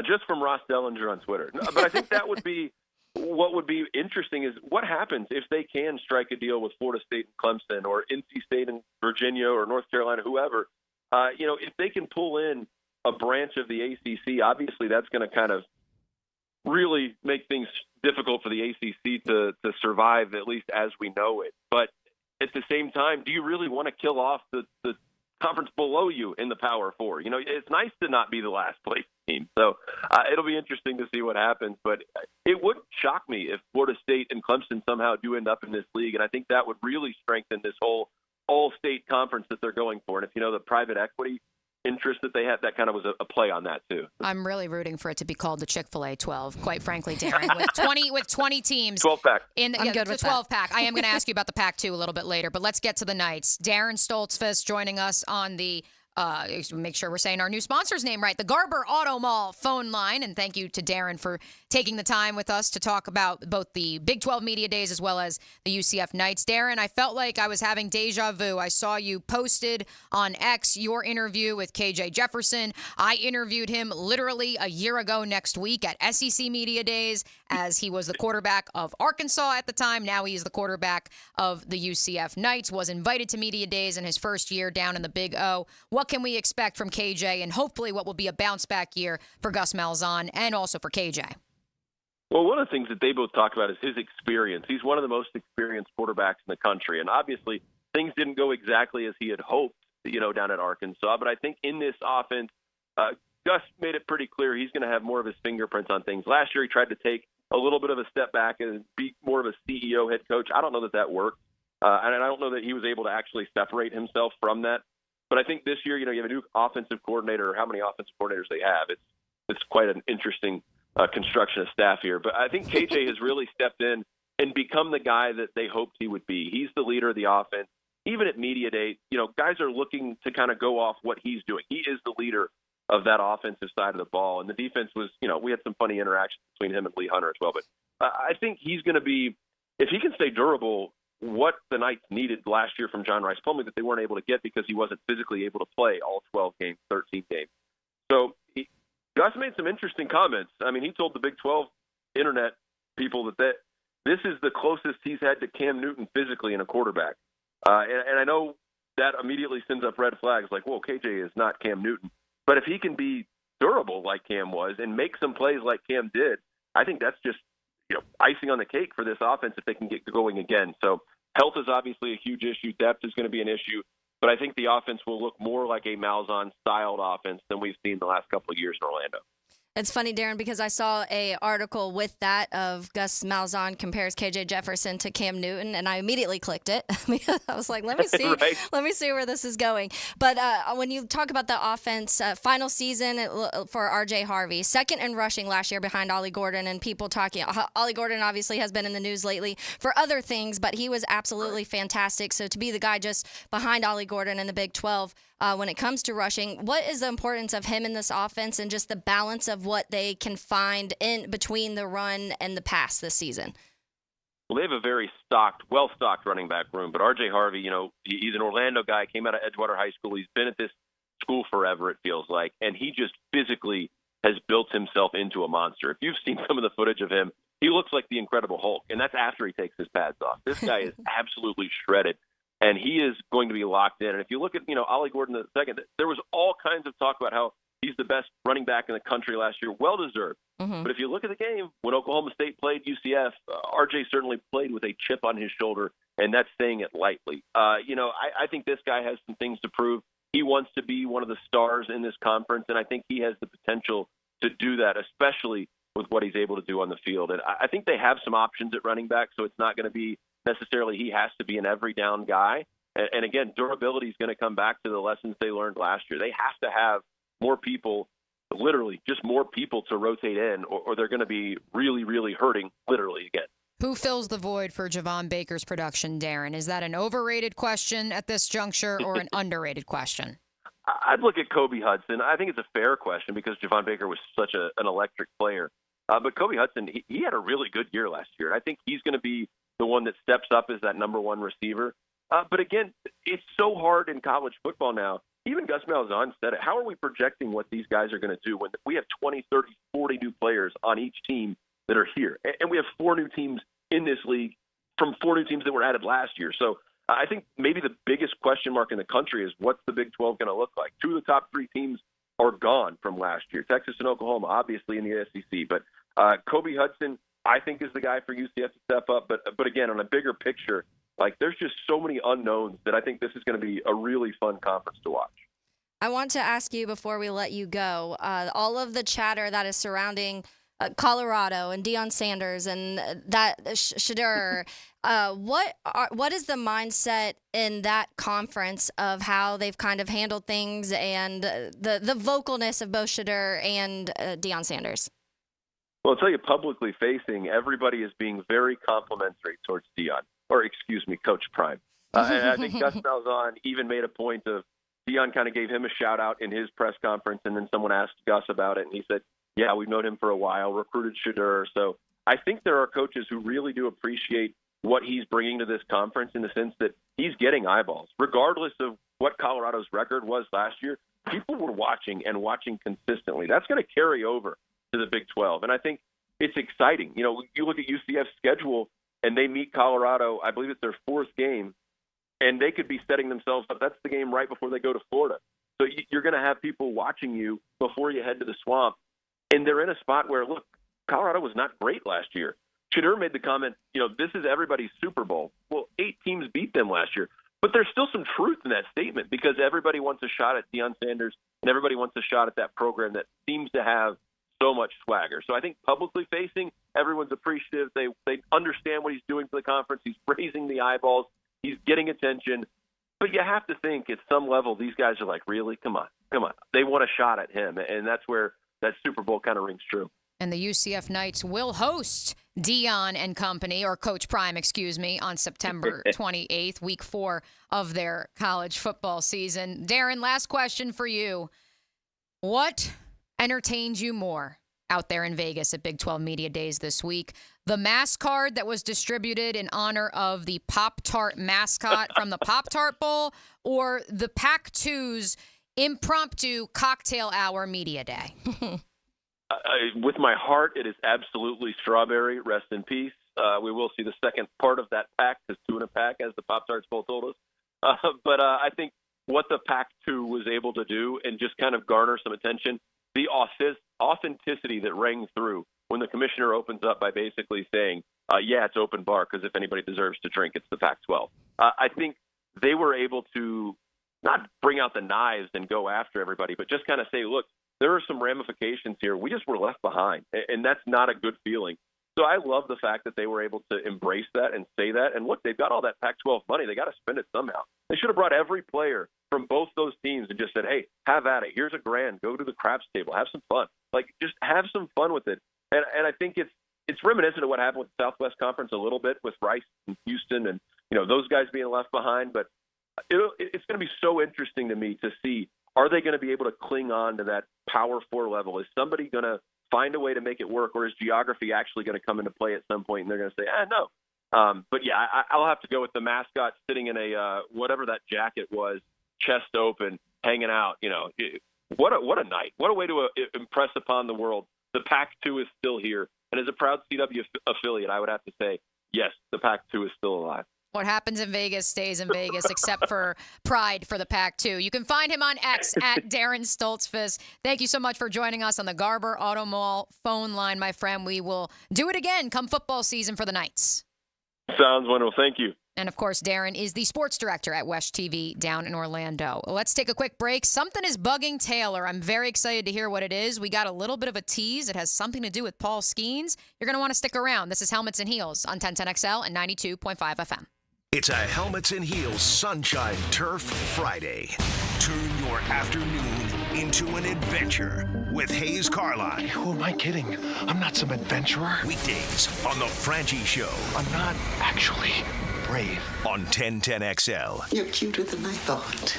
Just from Ross Dellinger on Twitter. No, but I think that would be what would be interesting is what happens if they can strike a deal with Florida State and Clemson or NC State and Virginia or North Carolina, whoever. If they can pull in a branch of the ACC, obviously that's going to kind of really make things difficult for the ACC to survive, at least as we know it. But at the same time, do you really want to kill off the conference below you in the Power 4? It's nice to not be the last place team. So it'll be interesting to see what happens. But it would shock me if Florida State and Clemson somehow do end up in this league. And I think that would really strengthen this whole all-state conference that they're going for. And if the private equity interest that they had, that kind of was a play on that too. I'm really rooting for it to be called the Chick-fil-A 12, quite frankly, Darren, with 20 teams. 12-pack. I'm good with 12-pack. I am going to ask you about the Pack 2 a little bit later, but let's get to the Knights. Darren Stoltzfus joining us on the make sure we're saying our new sponsor's name right, the Garber Auto Mall phone line. And thank you to Darren for taking the time with us to talk about both the Big 12 Media Days as well as the UCF Knights. Darren, I felt like I was having deja vu. I saw you posted on X your interview with KJ Jefferson. I interviewed him literally a year ago next week at SEC Media Days as he was the quarterback of Arkansas at the time. Now he is the quarterback of the UCF Knights, was invited to Media Days in his first year down in the Big O. What can we expect from KJ and hopefully what will be a bounce back year for Gus Malzahn and also for KJ? Well, one of the things that they both talk about is his experience. He's one of the most experienced quarterbacks in the country. And obviously things didn't go exactly as he had hoped, down at Arkansas. But I think in this offense, Gus made it pretty clear he's going to have more of his fingerprints on things. Last year, he tried to take a little bit of a step back and be more of a CEO head coach. I don't know that worked. And I don't know that he was able to actually separate himself from that. But I think this year, you have a new offensive coordinator, or how many offensive coordinators they have. It's quite an interesting construction of staff here. But I think KJ has really stepped in and become the guy that they hoped he would be. He's the leader of the offense. Even at Media Day, guys are looking to kind of go off what he's doing. He is the leader of that offensive side of the ball. And the defense was, we had some funny interactions between him and Lee Hunter as well. But I think he's going to be, if he can stay durable, what the Knights needed last year from John Rice Plumlee that they weren't able to get because he wasn't physically able to play all 12 games, 13 games. So Gus made some interesting comments. I mean, he told the Big 12 internet people that this is the closest he's had to Cam Newton physically in a quarterback. And I know that immediately sends up red flags like, well, KJ is not Cam Newton. But if he can be durable like Cam was and make some plays like Cam did, I think that's just icing on the cake for this offense if they can get going again. So health is obviously a huge issue. Depth is going to be an issue. But I think the offense will look more like a Malzahn-styled offense than we've seen the last couple of years in Orlando. It's funny, Darren, because I saw a article with that of Gus Malzahn compares KJ Jefferson to Cam Newton, and I immediately clicked it. I was like, let me see, Right. let me see where this is going. But when you talk about the offense, final season for R.J. Harvey, second in rushing last year behind Ollie Gordon, and people talking. Ollie Gordon obviously has been in the news lately for other things, but he was absolutely fantastic. So to be the guy just behind Ollie Gordon in the Big 12. When it comes to rushing, what is the importance of him in this offense and just the balance of what they can find in between the run and the pass this season? Well, they have a very well-stocked running back room. But R.J. Harvey, he's an Orlando guy, came out of Edgewater High School. He's been at this school forever, it feels like. And he just physically has built himself into a monster. If you've seen some of the footage of him, he looks like the Incredible Hulk. And that's after he takes his pads off. This guy is absolutely shredded. And he is going to be locked in. And if you look at, Ollie Gordon the second, there was all kinds of talk about how he's the best running back in the country last year. Well-deserved. Mm-hmm. But if you look at the game, when Oklahoma State played UCF, RJ certainly played with a chip on his shoulder, and that's saying it lightly. I think this guy has some things to prove. He wants to be one of the stars in this conference, and I think he has the potential to do that, especially with what he's able to do on the field. And I think they have some options at running back, so it's not going to be necessarily he has to be an every down guy. And again, durability is going to come back to the lessons they learned last year. They have to have more people, literally just more people to rotate in, or they're going to be really, really hurting, literally, again. Who fills the void for Javon Baker's production, Darren? Is that an overrated question at this juncture or an underrated question? I'd look at Kobe Hudson. I think it's a fair question because Javon Baker was such an electric player. But Kobe Hudson, he had a really good year last year. I think he's going to be the one that steps up as that number one receiver. But again, it's so hard in college football now. Even Gus Malzahn said it. How are we projecting what these guys are going to do when we have 20, 30, 40 new players on each team that are here? And we have 4 new teams in this league from 4 new teams that were added last year. So I think maybe the biggest question mark in the country is what's the Big 12 going to look like? 2 of the top 3 teams are gone from last year. Texas and Oklahoma, obviously, in the SEC. But Kobe Hudson, I think, is the guy for UCF to step up. But again, on a bigger picture, there's just so many unknowns that I think this is going to be a really fun conference to watch. I want to ask you before we let you go, all of the chatter that is surrounding Colorado and Deion Sanders and that Shadur, what is the mindset in that conference of how they've kind of handled things and the vocalness of both Shadur and Deion Sanders? Well, I'll tell you, publicly facing, everybody is being very complimentary towards Deion, or excuse me, Coach Prime. And I think Gus Malzahn even made a point of Deion kind of gave him a shout out in his press conference, and then someone asked Gus about it, and he said, yeah, we've known him for a while, recruited Shadur. So I think there are coaches who really do appreciate what he's bringing to this conference in the sense that he's getting eyeballs. Regardless of what Colorado's record was last year, people were watching and watching consistently. That's going to carry over to the Big 12. And I think it's exciting. You look at UCF's schedule, and they meet Colorado, I believe it's their 4th game, and they could be setting themselves up. That's the game right before they go to Florida. So you're going to have people watching you before you head to the Swamp. And they're in a spot where, look, Colorado was not great last year. Shadur made the comment, this is everybody's Super Bowl. Well, 8 teams beat them last year. But there's still some truth in that statement because everybody wants a shot at Deion Sanders and everybody wants a shot at that program that seems to have so much swagger. So I think publicly facing, everyone's appreciative. They understand what he's doing for the conference. He's raising the eyeballs. He's getting attention. But you have to think at some level these guys are like, really? Come on. They want a shot at him. And that's where that Super Bowl kind of rings true. And the UCF Knights will host Deion and company, or Coach Prime, excuse me, on September 28th, week 4 of their college football season. Darren, last question for you. What entertained you more out there in Vegas at Big 12 Media Days this week? The mask card that was distributed in honor of the Pop-Tart mascot from the Pop-Tart Bowl, or the Pac-2's impromptu cocktail hour media day? With my heart, it is absolutely strawberry. Rest in peace. We will see the second part of that pack, because 2 in a pack, as the Pop-Tarts Bowl told us. But I think what the Pac-2 was able to do and just kind of garner some attention, the authenticity that rang through when the commissioner opens up by basically saying, yeah, it's open bar, because if anybody deserves to drink, it's the Pac-12. I think they were able to not bring out the knives and go after everybody, but just kind of say, look, there are some ramifications here. We just were left behind, and that's not a good feeling. So I love the fact that they were able to embrace that and say that. And look, they've got all that Pac-12 money. They got to spend it somehow. They should have brought every player from both those teams and just said, hey, have at it. Here's $1,000. Go to the craps table. Have some fun. Like, just have some fun with it. And I think it's reminiscent of what happened with the Southwest Conference a little bit with Rice and Houston and, those guys being left behind. But it's going to be so interesting to me to see, are they going to be able to cling on to that Power 4 level? Is somebody going to find a way to make it work, or is geography actually going to come into play at some point and they're going to say, no. But yeah, I'll have to go with the mascot sitting in a whatever that jacket was, chest open, hanging out. What a night! What a way to impress upon the world. The Pac-2 is still here, and as a proud CW affiliate, I would have to say, yes, the Pac-2 is still alive. What happens in Vegas stays in Vegas, except for pride for the Pac-2. You can find him on X at Darren Stoltzfus. Thank you so much for joining us on the Garber Auto Mall phone line, my friend. We will do it again come football season for the Knights. Sounds wonderful. Thank you. And, of course, Darren is the sports director at West TV down in Orlando. Let's take a quick break. Something is bugging Taylor. I'm very excited to hear what it is. We got a little bit of a tease. It has something to do with Paul Skeens. You're going to want to stick around. This is Helmets and Heels on 1010XL and 92.5 FM. It's a Helmets and Heels Sunshine Turf Friday. Turn your afternoon into an adventure with Hayes Carline. Who am I kidding? I'm not some adventurer. Weekdays on The Franchi Show. I'm not actually brave. On 1010XL. You're cuter than I thought.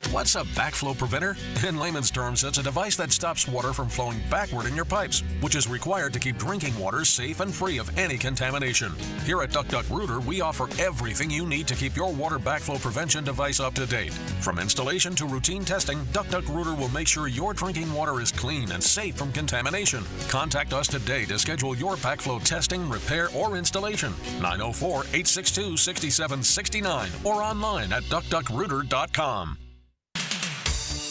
What's a backflow preventer? In layman's terms, it's a device that stops water from flowing backward in your pipes, which is required to keep drinking water safe and free of any contamination. Here at Duck Duck Rooter, we offer everything you need to keep your water backflow prevention device up to date. From installation to routine testing, Duck Duck Rooter will make sure your drinking water is clean and safe from contamination. Contact us today to schedule your backflow testing, repair, or installation. 904-862-6769 or online at duckduckrooter.com.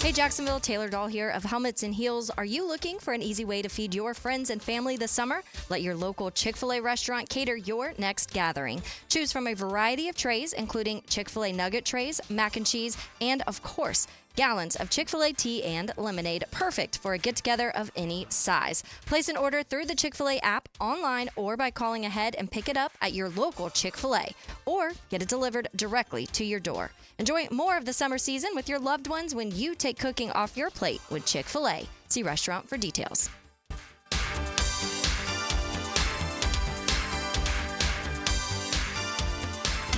Hey Jacksonville, Taylor Dahl here of Helmets and Heels. Are you looking for an easy way to feed your friends and family this summer? Let your local Chick-fil-A restaurant cater your next gathering. Choose from a variety of trays, including Chick-fil-A nugget trays, mac and cheese, and of course, gallons of Chick-fil-A tea and lemonade, perfect for a get-together of any size. Place an order through the Chick-fil-A app, online, or by calling ahead and pick it up at your local Chick-fil-A, or get it delivered directly to your door. Enjoy more of the summer season with your loved ones when you take cooking off your plate with Chick-fil-A. See restaurant for details.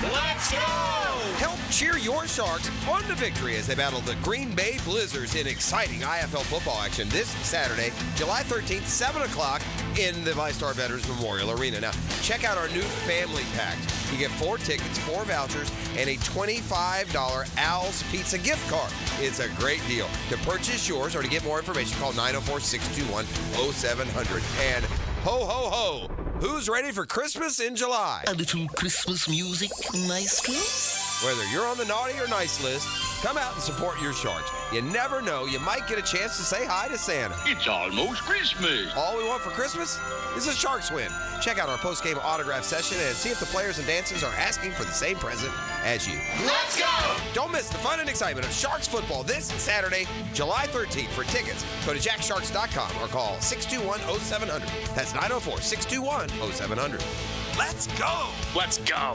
Let's go! Help cheer your Sharks on to victory as they battle the Green Bay Blizzards in exciting IFL football action this Saturday, July 13th, 7 o'clock in the VyStar Veterans Memorial Arena. Now, check out our new family pack. You get 4 tickets, 4 vouchers, and a $25 Al's Pizza gift card. It's a great deal. To purchase yours or to get more information, call 904-621-0700. And ho, ho, ho! Who's ready for Christmas in July? A little Christmas music, maestro? Whether you're on the naughty or nice list, come out and support your Sharks. You never know, you might get a chance to say hi to Santa. It's almost Christmas. All we want for Christmas is a Sharks win. Check out our post-game autograph session and see if the players and dancers are asking for the same present as you. Let's go! Don't miss the fun and excitement of Sharks football this Saturday, July 13th. For tickets, go to jacksharks.com or call 621-0700. That's 904-621-0700. Let's go! Let's go!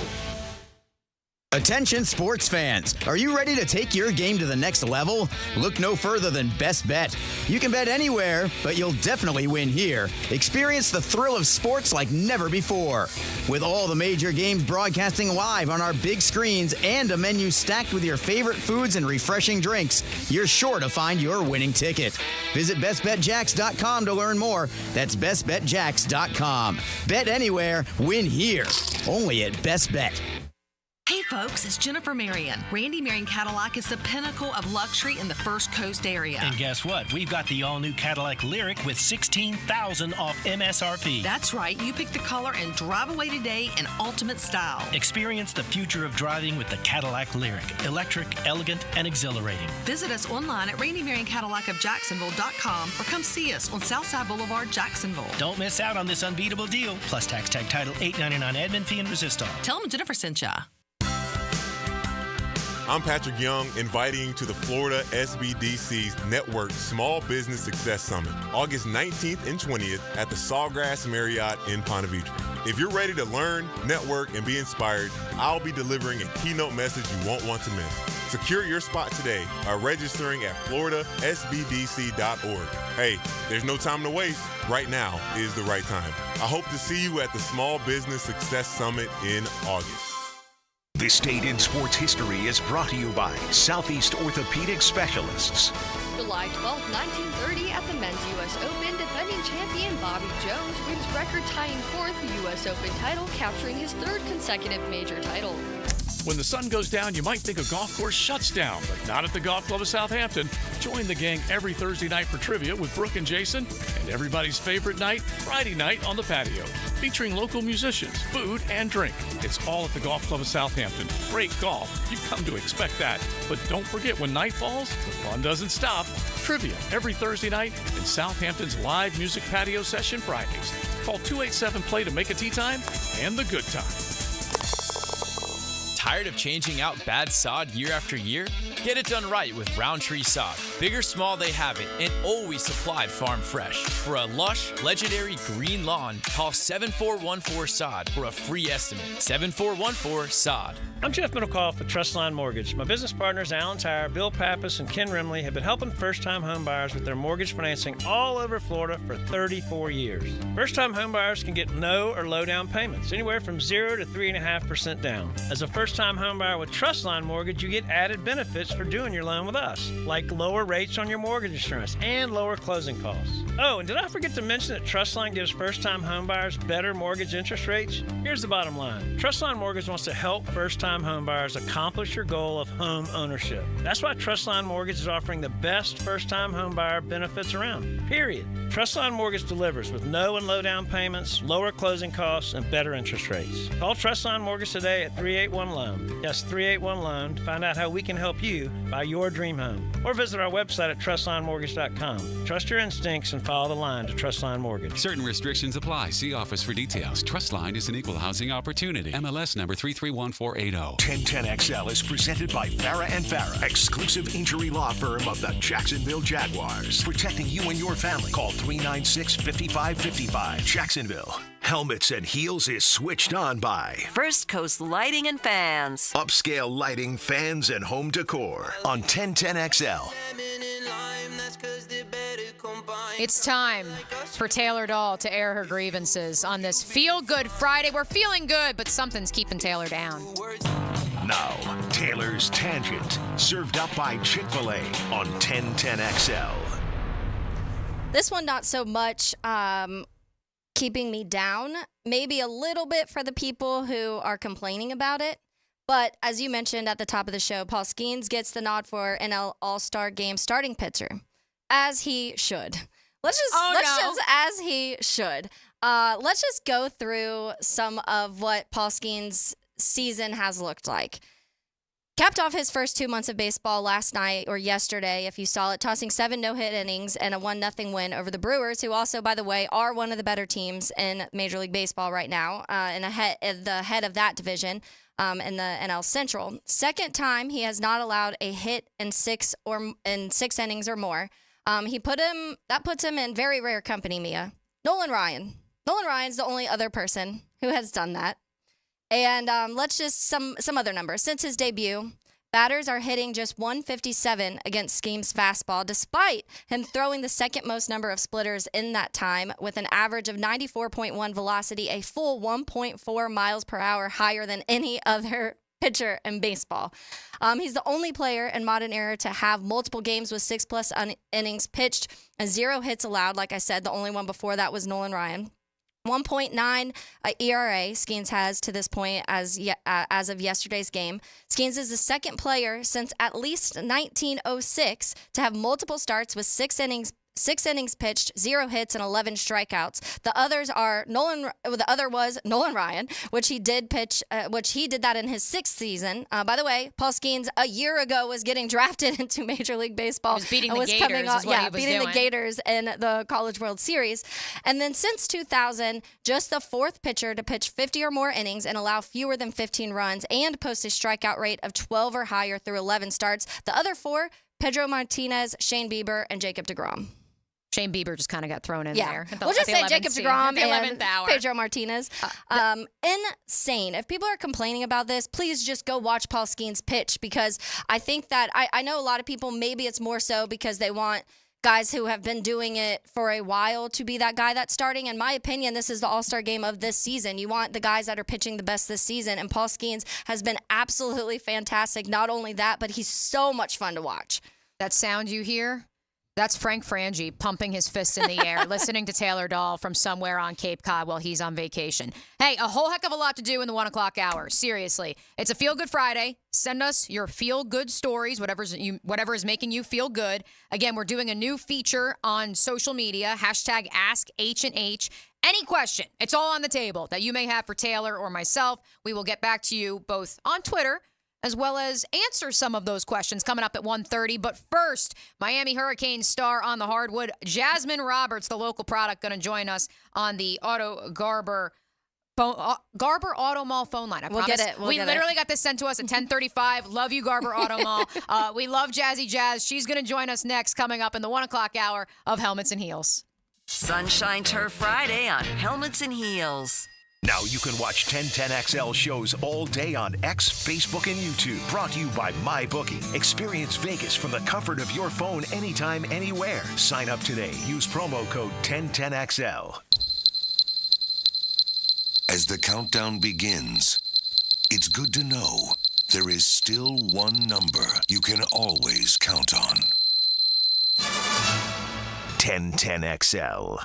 Attention sports fans, are you ready to take your game to the next level? Look no further than Best Bet. You can bet anywhere, but you'll definitely win here. Experience the thrill of sports like never before. With all the major games broadcasting live on our big screens and a menu stacked with your favorite foods and refreshing drinks, you're sure to find your winning ticket. Visit bestbetjacks.com to learn more. That's bestbetjacks.com. Bet anywhere, win here. Only at Best Bet. Hey folks, it's Jennifer Marion. Randy Marion Cadillac is the pinnacle of luxury in the First Coast area. And guess what? We've got the all-new Cadillac Lyriq with $16,000 off MSRP. That's right. You pick the color and drive away today in ultimate style. Experience the future of driving with the Cadillac Lyriq. Electric, elegant, and exhilarating. Visit us online at RandyMarionCadillacofJacksonville.com or come see us on Southside Boulevard, Jacksonville. Don't miss out on this unbeatable deal. Plus tax tag title $8.99 admin fee and resistor. Tell them Jennifer sent ya. I'm Patrick Young, inviting you to the Florida SBDC's Network Small Business Success Summit, August 19th and 20th at the Sawgrass Marriott in Ponte Vedra. If you're ready to learn, network, and be inspired, I'll be delivering a keynote message you won't want to miss. Secure your spot today by registering at floridasbdc.org. Hey, there's no time to waste. Right now is the right time. I hope to see you at the Small Business Success Summit in August. This date in sports history is brought to you by Southeast Orthopedic Specialists. July 12, 1930, at the Men's U.S. Open, defending champion Bobby Jones wins record-tying fourth U.S. Open title, capturing his third consecutive major title. When the sun goes down, you might think a golf course shuts down, but not at the Golf Club of Southampton. Join the gang every Thursday night for trivia with Brooke and Jason, and everybody's favorite night, Friday night on the patio, featuring local musicians, food, and drink. It's all at the Golf Club of Southampton. Great golf. You've come to expect that. But don't forget, when night falls, the fun doesn't stop. Trivia every Thursday night in Southampton's live music patio session Fridays. Call 287-PLAY to make a tee time and the good time. Tired of changing out bad sod year after year? Get it done right with Roundtree Sod. Big or small, they have it, and always supplied farm fresh. For a lush, legendary green lawn, call 7414-SOD for a free estimate. 7414-SOD. I'm Jeff Middlecoff with Trustline Mortgage. My business partners Alan Tyre, Bill Pappas, and Ken Rimley have been helping first-time home buyers with their mortgage financing all over Florida for 34 years. First-time home buyers can get no or low down payments, anywhere from 0 to 3.5% down. As a first-time home buyer with Trustline Mortgage, you get added benefits for doing your loan with us, like lower rates on your mortgage insurance and lower closing costs. Oh, and did I forget to mention that Trustline gives first-time home buyers better mortgage interest rates? Here's the bottom line. Trustline Mortgage wants to help first-time home buyers accomplish your goal of home ownership. That's why Trustline Mortgage is offering the best first-time home buyer benefits around, period. Trustline Mortgage delivers with no and low down payments, lower closing costs, and better interest rates. Call Trustline Mortgage today at 381-LOAN. Yes, 381-LOAN to find out how we can help you buy your dream home. Or visit our website at trustlinemortgage.com. Trust your instincts and follow the line to Trustline Mortgage. Certain restrictions apply. See office for details. Trustline is an equal housing opportunity. MLS number 331480. 1010XL is presented by Farah and Farah, exclusive injury law firm of the Jacksonville Jaguars. Protecting you and your family. Call 396-5555. Jacksonville. Helmets and Heels is switched on by First Coast Lighting and Fans. Upscale lighting, fans, and home decor on 1010XL. It's time for Taylor Doll to air her grievances on this Feel Good Friday. We're feeling good, but something's keeping Taylor down. Now, Taylor's Tangent, served up by Chick-fil-A on 1010XL. This one, not so much keeping me down. Maybe a little bit for the people who are complaining about it. But as you mentioned at the top of the show, Paul Skeens gets the nod for an All-Star Game starting pitcher, as he should. Let's just as he should. Let's just go through some of what Paul Skeens' season has looked like. Capped off his first 2 months of baseball last night or yesterday, if you saw it, tossing 7 no-hit innings and a 1-0 win over the Brewers, who also, by the way, are one of the better teams in Major League Baseball right now, and the head of that division in the NL Central. Second time he has not allowed a hit in 6 innings or more. That puts him in very rare company, Mia. Nolan Ryan. Nolan Ryan's the only other person who has done that. And let's just some other numbers. Since his debut, batters are hitting just 157 against Skeens' fastball, despite him throwing the second most number of splitters in that time, with an average of 94.1 velocity, a full 1.4 miles per hour higher than any other pitcher in baseball. He's the only player in modern era to have multiple games with 6+ innings pitched and 0 hits allowed. Like I said, the only one before that was Nolan Ryan. 1.9 ERA Skeens has to this point as of yesterday's game. Skeens is the second player since at least 1906 to have multiple starts with 6 6 innings pitched, 0 hits, and 11 strikeouts. The other was Nolan Ryan, which he did that in his 6th season. By the way, Paul Skeens a year ago was getting drafted into Major League Baseball. He was beating the Gators. Beating the Gators in the College World Series. And then since 2000, just the 4th pitcher to pitch 50 or more innings and allow fewer than 15 runs and post a strikeout rate of 12 or higher through 11 starts. The other 4, Pedro Martinez, Shane Bieber, and Jacob deGrom. Shane Bieber just kind of got thrown in there. We'll just say Jacob deGrom and 11th hour. Pedro Martinez. Insane. If people are complaining about this, please just go watch Paul Skeens pitch, because I think that I know a lot of people, maybe it's more so because they want guys who have been doing it for a while to be that guy that's starting. In my opinion, this is the all-star game of this season. You want the guys that are pitching the best this season, and Paul Skeens has been absolutely fantastic. Not only that, but he's so much fun to watch. That sound you hear? That's Frank Frangie pumping his fists in the air, listening to Taylor Dahl from somewhere on Cape Cod while he's on vacation. Hey, a whole heck of a lot to do in the 1 o'clock hour. Seriously. It's a Feel Good Friday. Send us your feel-good stories, whatever is making you feel good. Again, we're doing a new feature on social media, #AskH&H. Any question, it's all on the table that you may have for Taylor or myself. We will get back to you both on Twitter, as well as answer some of those questions coming up at 1:30. But first, Miami Hurricanes star on the hardwood, Jasmine Roberts, the local product, going to join us on the Garber Auto Mall phone line. I promise. Get it. We literally got this sent to us at 10:35. Love you, Garber Auto Mall. We love Jazzy Jazz. She's going to join us next, coming up in the 1 o'clock hour of Helmets and Heels. Sunshine Turf Friday on Helmets and Heels. Now you can watch 1010XL shows all day on X, Facebook, and YouTube. Brought to you by MyBookie. Experience Vegas from the comfort of your phone anytime, anywhere. Sign up today. Use promo code 1010XL. As the countdown begins, it's good to know there is still one number you can always count on. 1010XL.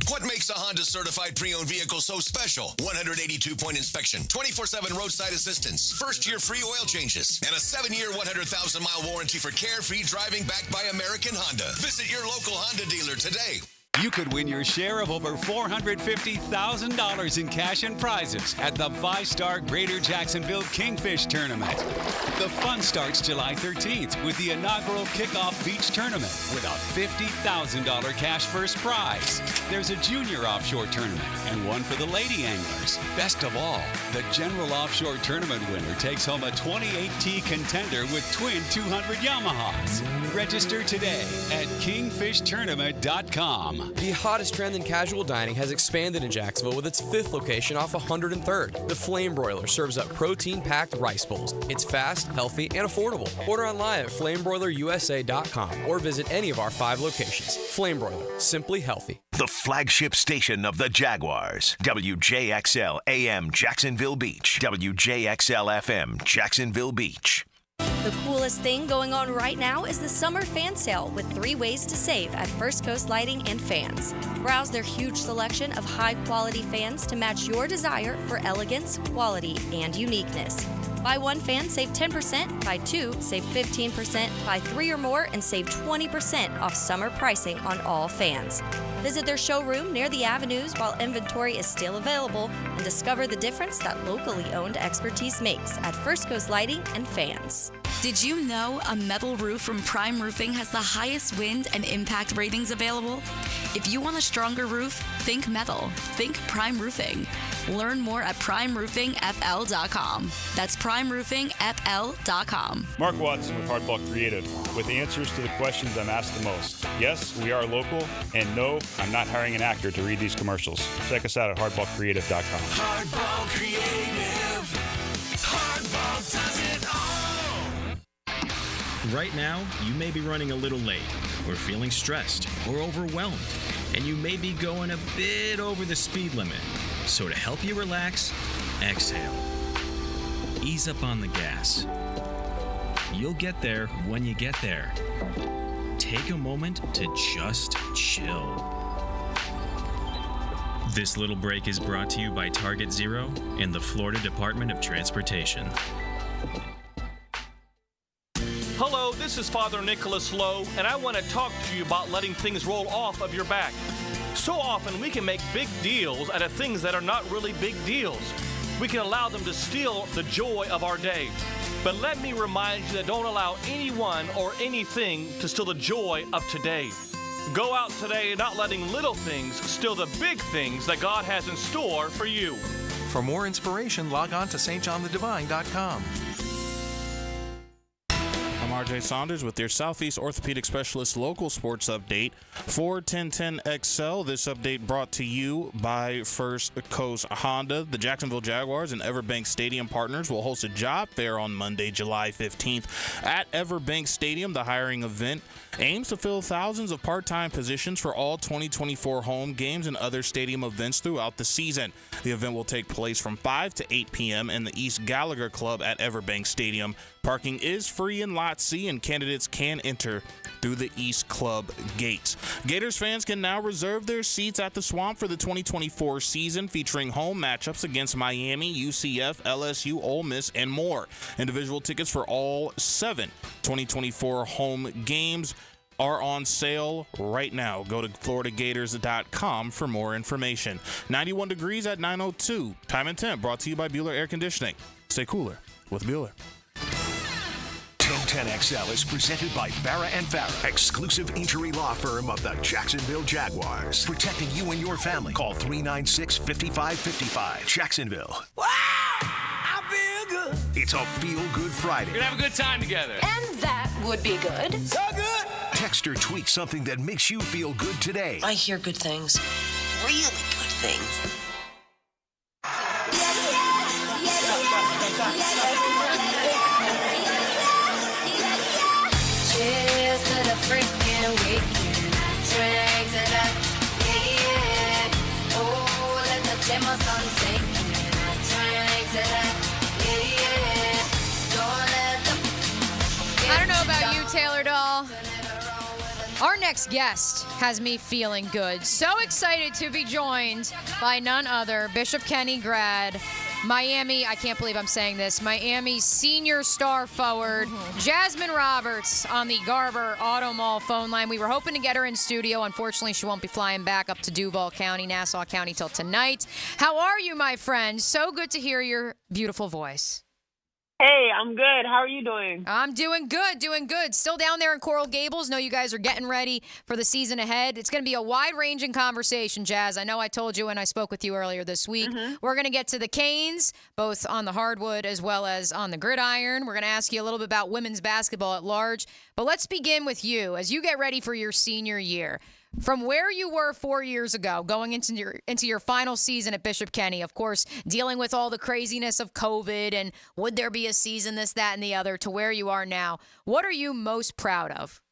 What makes a Honda certified pre-owned vehicle so special? 182-point inspection, 24/7 roadside assistance, first-year free oil changes, and a 7-year, 100,000-mile warranty for carefree driving backed by American Honda. Visit your local Honda dealer today. You could win your share of over $450,000 in cash and prizes at the 5-star Greater Jacksonville Kingfish Tournament. The fun starts July 13th with the inaugural kickoff beach tournament with a $50,000 cash first prize. There's a junior offshore tournament and one for the lady anglers. Best of all, the general offshore tournament winner takes home a 28T contender with twin 200 Yamahas. Register today at kingfishtournament.com. The hottest trend in casual dining has expanded in Jacksonville with its 5th location off 103rd. The Flame Broiler serves up protein-packed rice bowls. It's fast, healthy, and affordable. Order online at flamebroilerusa.com or visit any of our 5 locations. Flame Broiler, simply healthy. The flagship station of the Jaguars. WJXL AM Jacksonville Beach. WJXL FM Jacksonville Beach. The coolest thing going on right now is the summer fan sale with 3 ways to save at First Coast Lighting and Fans. Browse their huge selection of high-quality fans to match your desire for elegance, quality, and uniqueness. Buy 1 fan, save 10%. Buy 2, save 15%. Buy 3 or more and save 20% off summer pricing on all fans. Visit their showroom near the avenues while inventory is still available and discover the difference that locally owned expertise makes at First Coast Lighting and Fans. Did you know a metal roof from Prime Roofing has the highest wind and impact ratings available? If you want a stronger roof, think metal. Think Prime Roofing. Learn more at primeroofingfl.com. That's primeroofingfl.com. Mark Watson with Hardball Creative, with answers to the questions I'm asked the most. Yes, we are local, and no, I'm not hiring an actor to read these commercials. Check us out at hardballcreative.com. Hardball Creative. Hardball does it all. Right now, you may be running a little late, or feeling stressed, or overwhelmed, and you may be going a bit over the speed limit. So to help you relax, exhale. Ease up on the gas. You'll get there when you get there. Take a moment to just chill. This little break is brought to you by Target Zero and the Florida Department of Transportation. Hello, this is Father Nicholas Lowe, and I want to talk to you about letting things roll off of your back. So often we can make big deals out of things that are not really big deals. We can allow them to steal the joy of our day. But let me remind you that don't allow anyone or anything to steal the joy of today. Go out today not letting little things steal the big things that God has in store for you. For more inspiration, log on to stjohnthedivine.com. I'm RJ Saunders with your Southeast Orthopedic Specialist local sports update for 1010XL. This update brought to you by First Coast Honda. The Jacksonville Jaguars and Everbank Stadium partners will host a job fair on Monday, July 15th at Everbank Stadium. The hiring event aims to fill thousands of part-time positions for all 2024 home games and other stadium events throughout the season. The event will take place from 5 to 8 p.m. in the East Gallagher Club at Everbank Stadium. Parking is free in Lot C, and candidates can enter through the East Club gates. Gators fans can now reserve their seats at the Swamp for the 2024 season, featuring home matchups against Miami, UCF, LSU, Ole Miss, and more. Individual tickets for all 7 2024 home games are on sale right now. Go to floridagators.com for more information. 91 degrees at 9:02. Time and temp brought to you by Bueller Air Conditioning. Stay cooler with Bueller. 1010XL is presented by Farah and Farah, exclusive injury law firm of the Jacksonville Jaguars. Protecting you and your family. Call 396-5555. Jacksonville. Wow! I feel good. It's a feel-good Friday. We're gonna have a good time together. And that would be good. So good. Text or tweet something that makes you feel good today. I hear good things. Really good things. Cheers to the freaking weekend. Drink to that, yeah. Oh, let the dimmer sun sink in. Drink to that, yeah. Don't let the... I don't know about you, Taylor Doll. Our next guest has me feeling good. So excited to be joined by none other, Bishop Kenny grad, Miami, I can't believe I'm saying this, Miami senior star forward, Jasmine Roberts on the Garber Auto Mall phone line. We were hoping to get her in studio. Unfortunately, she won't be flying back up to Duval County, Nassau County till tonight. How are you, my friend? So good to hear your beautiful voice. Hey, I'm good. How are you doing? I'm doing good, doing good. Still down there in Coral Gables. Know you guys are getting ready for the season ahead. It's going to be a wide-ranging conversation, Jazz. I know I told you when I spoke with you earlier this week. We're going to get to the Canes, both on the hardwood as well as on the gridiron. We're going to ask you a little bit about women's basketball at large. But let's begin with you. As you get ready for your senior year, from where you were 4 years ago, going into your final season at Bishop Kenny, of course, dealing with all the craziness of COVID and would there be a season, this, that, and the other, to where you are now, what are you most proud of?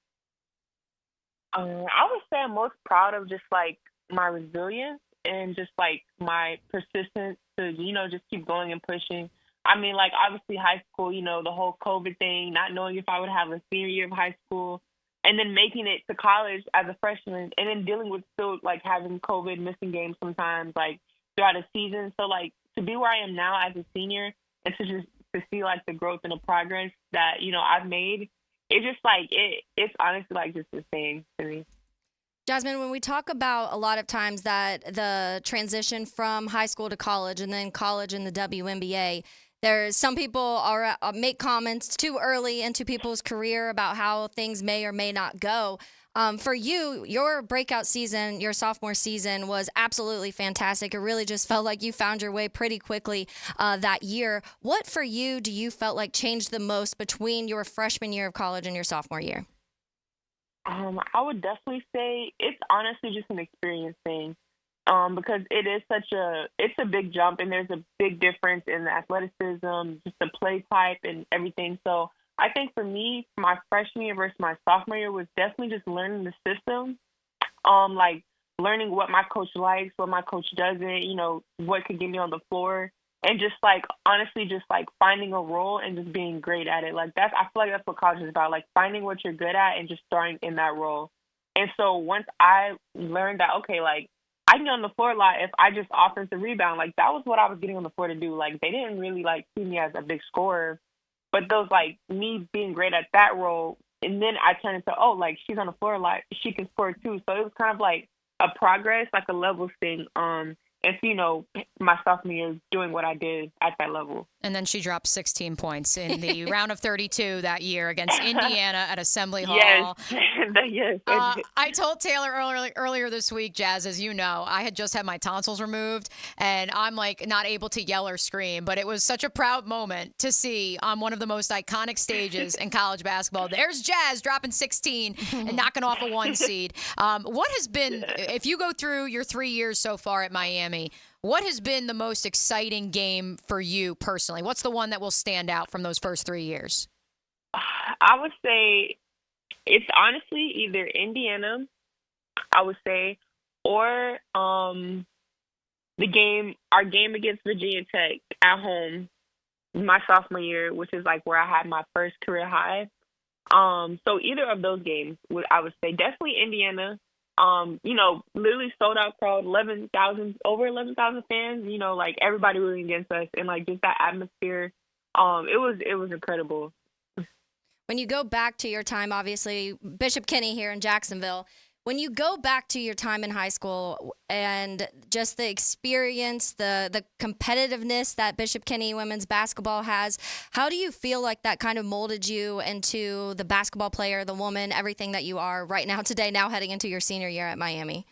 I would say I'm most proud of just, like, my resilience and just, like, my persistence to, you know, just keep going and pushing. I mean, like, obviously high school, you know, the whole COVID thing, not knowing if I would have a senior year of high school, and then making it to college as a freshman, and then dealing with still, like, having COVID, missing games sometimes, like, throughout a season. So, like, to be where I am now as a senior and to just to see, like, the growth and the progress that, you know, I've made, it's just, like, it's honestly, like, just insane to me. Jasmine, when we talk about a lot of times that the transition from high school to college and then college in the WNBA, there's some people are make comments too early into people's career about how things may or may not go. For you, your breakout season, your sophomore season was absolutely fantastic. It really just felt like you found your way pretty quickly that year. What for you do you felt like changed the most between your freshman year of college and your sophomore year? I would definitely say it's honestly just an experience thing. Because it is it's a big jump, and there's a big difference in the athleticism, just the play type and everything. So I think for me, my freshman year versus my sophomore year was definitely just learning the system, like learning what my coach likes, what my coach doesn't, you know, what could get me on the floor, and just like honestly just like finding a role and just being great at it. Like I feel like that's what college is about, like finding what you're good at and just starting in that role. And so once I learned that, okay, like I can get on the floor a lot if I just offensive rebound. Like, that was what I was getting on the floor to do. Like, they didn't really, like, see me as a big scorer. But those, like, me being great at that role and then I turned into, oh, like she's on the floor a lot, she can score too. So it was kind of like a progress, like a levels thing. And so, you know, my sophomore year doing what I did at that level. And then she dropped 16 points in the round of 32 that year against Indiana at Assembly Hall. Yes. I told Taylor earlier this week, Jazz, as you know, I had just had my tonsils removed, and I'm like not able to yell or scream. But it was such a proud moment to see on one of the most iconic stages in college basketball. There's Jazz dropping 16 and knocking off a 1 seed. What has been, if you go through your 3 years so far at Miami, what has been the most exciting game for you personally? What's the one that will stand out from those first 3 years? I would say it's honestly either Indiana, I would say, or our game against Virginia Tech at home my sophomore year, which is like where I had my first career high. So either of those games, I would say definitely Indiana. You know, literally sold out crowd, over 11,000 fans, you know, like everybody rooting against us, and like just that atmosphere. It was incredible. When you go back to your time, obviously Bishop Kenny here in Jacksonville, when you go back to your time in high school and just the experience, the competitiveness that Bishop Kenny women's basketball has, how do you feel like that kind of molded you into the basketball player, the woman, everything that you are right now today, now heading into your senior year at Miami?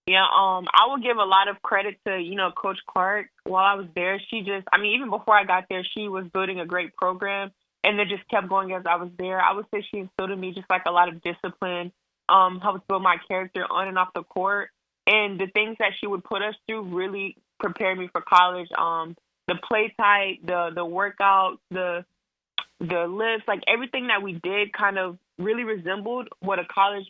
Yeah, I will give a lot of credit to, you know, Coach Clark. While I was there, even before I got there, she was building a great program, and it just kept going as I was there. I would say she instilled in me just like a lot of discipline, helped build my character on and off the court. And the things that she would put us through really prepared me for college. The play type, the workouts, the lifts, like everything that we did kind of really resembled what a college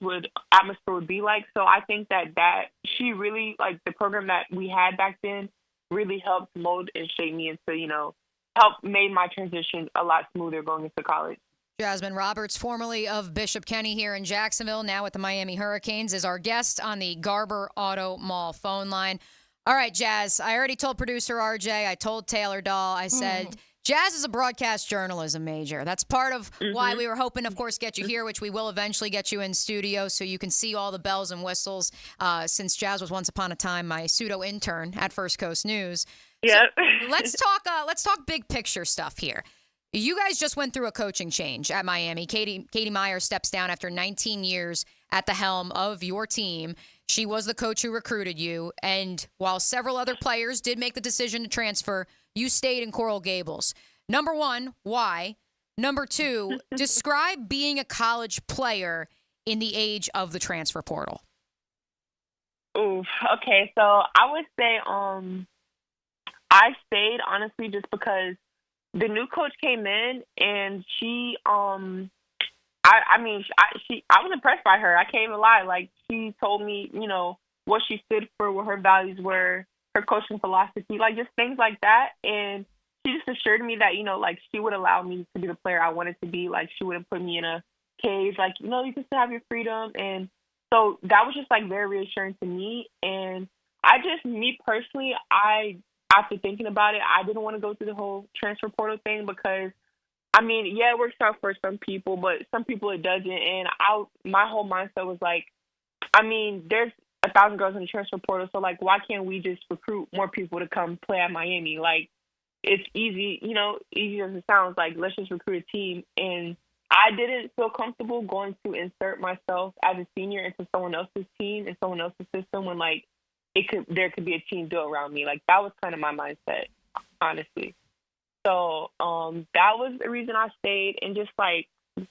atmosphere would be like. So I think that she really, like the program that we had back then really helped mold and shape me into, you know, helped made my transition a lot smoother going into college. Jasmine Roberts, formerly of Bishop Kenny here in Jacksonville, now with the Miami Hurricanes, is our guest on the Garber Auto Mall phone line. All right, Jazz, I already told producer RJ, I told Taylor Dahl, I said, Jazz is a broadcast journalism major. That's part of why we were hoping, of course, get you here, which we will eventually get you in studio so you can see all the bells and whistles, since Jazz was once upon a time my pseudo-intern at First Coast News. Yeah. So let's talk big picture stuff here. You guys just went through a coaching change at Miami. Katie Meyer steps down after 19 years at the helm of your team. She was the coach who recruited you. And while several other players did make the decision to transfer, you stayed in Coral Gables. Number one, why? Number two, describe being a college player in the age of the transfer portal. Ooh, okay. So I would say I stayed, honestly, just because the new coach came in and she, I was impressed by her. I can't even lie. Like, she told me, you know, what she stood for, what her values were, her coaching philosophy, like just things like that. And she just assured me that, you know, like she would allow me to be the player I wanted to be. Like, she wouldn't put me in a cage. Like, you know, you can still have your freedom. And so that was just like very reassuring to me. And me personally, after thinking about it, I didn't want to go through the whole transfer portal thing because, I mean, yeah, it works out for some people, but some people it doesn't. And my whole mindset was like, I mean, there's 1,000 girls in the transfer portal, so like, why can't we just recruit more people to come play at Miami? Like, it's easy, you know, easy as it sounds. Like, let's just recruit a team. And I didn't feel comfortable going to insert myself as a senior into someone else's team and someone else's system when like there could be a team built around me. Like, that was kind of my mindset, honestly. So that was the reason I stayed, and just like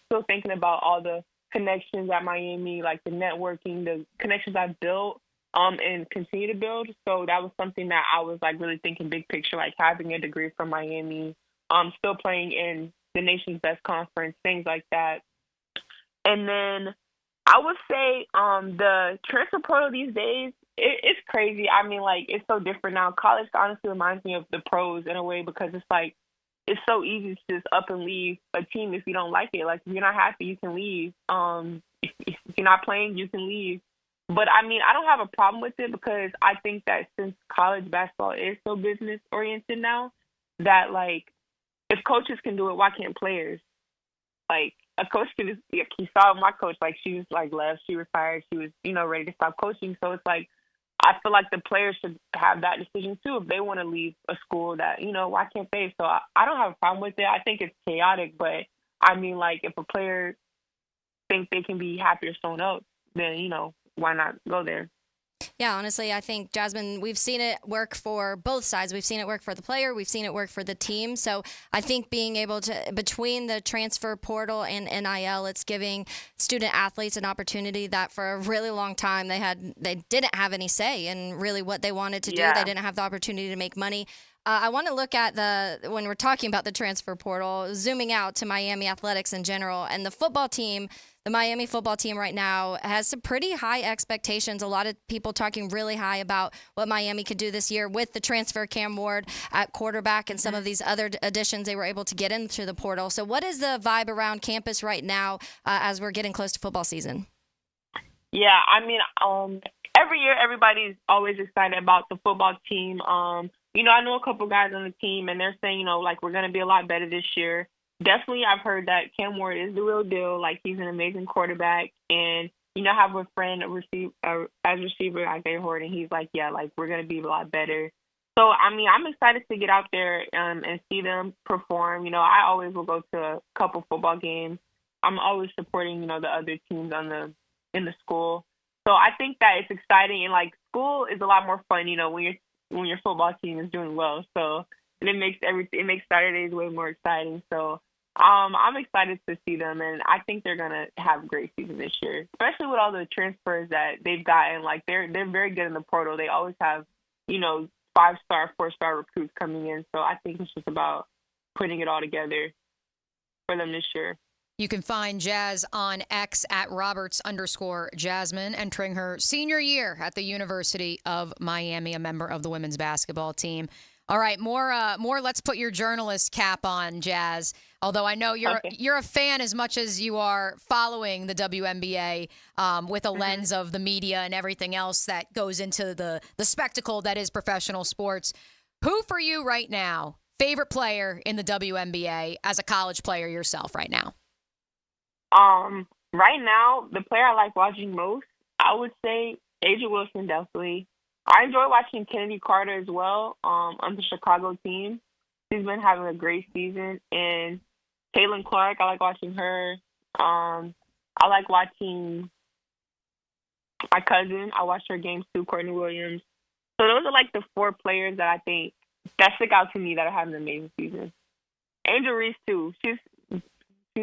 still thinking about all the connections at Miami, like the networking, the connections I built and continue to build. So that was something that I was like really thinking big picture, like having a degree from Miami, still playing in the nation's best conference, things like that. And then I would say the transfer portal these days, it's crazy. I mean, like, it's so different now. College honestly reminds me of the pros in a way, because it's like, it's so easy to just up and leave a team if you don't like it. Like, if you're not happy, you can leave. If you're not playing, you can leave. But, I mean, I don't have a problem with it, because I think that since college basketball is so business-oriented now, that, like, if coaches can do it, why can't players? Like, a coach can just, you saw my coach, like, she was, like, left. She retired. She was, ready to stop coaching. So it's like, I feel like the players should have that decision, too, if they want to leave a school that, why can't they? So I don't have a problem with it. I think it's chaotic, but, I mean, like, if a player thinks they can be happier somewhere else, then, why not go there? Yeah, honestly, I think, Jasmine, we've seen it work for both sides. We've seen it work for the player. We've seen it work for the team. So I think being able to, between the transfer portal and NIL, it's giving student athletes an opportunity that for a really long time they didn't have any say in really what they wanted to do. They didn't have the opportunity to make money. I want to look at when we're talking about the transfer portal, zooming out to Miami athletics in general, and the football team. The Miami football team right now has some pretty high expectations. A lot of people talking really high about what Miami could do this year with the transfer Cam Ward at quarterback and some of these other additions they were able to get into the portal. So what is the vibe around campus right now as we're getting close to football season? Yeah, I mean, every year everybody's always excited about the football team. I know a couple guys on the team, and they're saying, like, we're going to be a lot better this year. Definitely, I've heard that Cam Ward is the real deal. Like, he's an amazing quarterback. And, I have a friend as receiver, Isaiah Horde, and he's like, yeah, like, we're going to be a lot better. So, I mean, I'm excited to get out there and see them perform. I always will go to a couple football games. I'm always supporting, the other teams in the school. So I think that it's exciting. And, like, school is a lot more fun, when your football team is doing well. So it makes Saturdays way more exciting. So I'm excited to see them, and I think they're gonna have a great season this year, especially with all the transfers that they've gotten. Like, they're very good in the portal. They always have 5-star, 4-star recruits coming in. So I think it's just about putting it all together for them this year. You can find Jazz on X at Roberts_Jasmine, entering her senior year at the University of Miami, a member of the women's basketball team. All right, more. Let's put your journalist cap on, Jazz. Although I know you're a fan as much as you are following the WNBA with a lens of the media and everything else that goes into the spectacle that is professional sports. Who for you right now, favorite player in the WNBA as a college player yourself right now? Right now, the player I like watching most, I would say Asia Wilson, definitely. I enjoy watching Kennedy Carter as well on the Chicago team. She's been having a great season. And Caitlin Clark, I like watching her. I like watching my cousin. I watch her games too, Courtney Williams. So those are like the 4 players that I think that stick out to me that are having an amazing season. Angel Reese too. She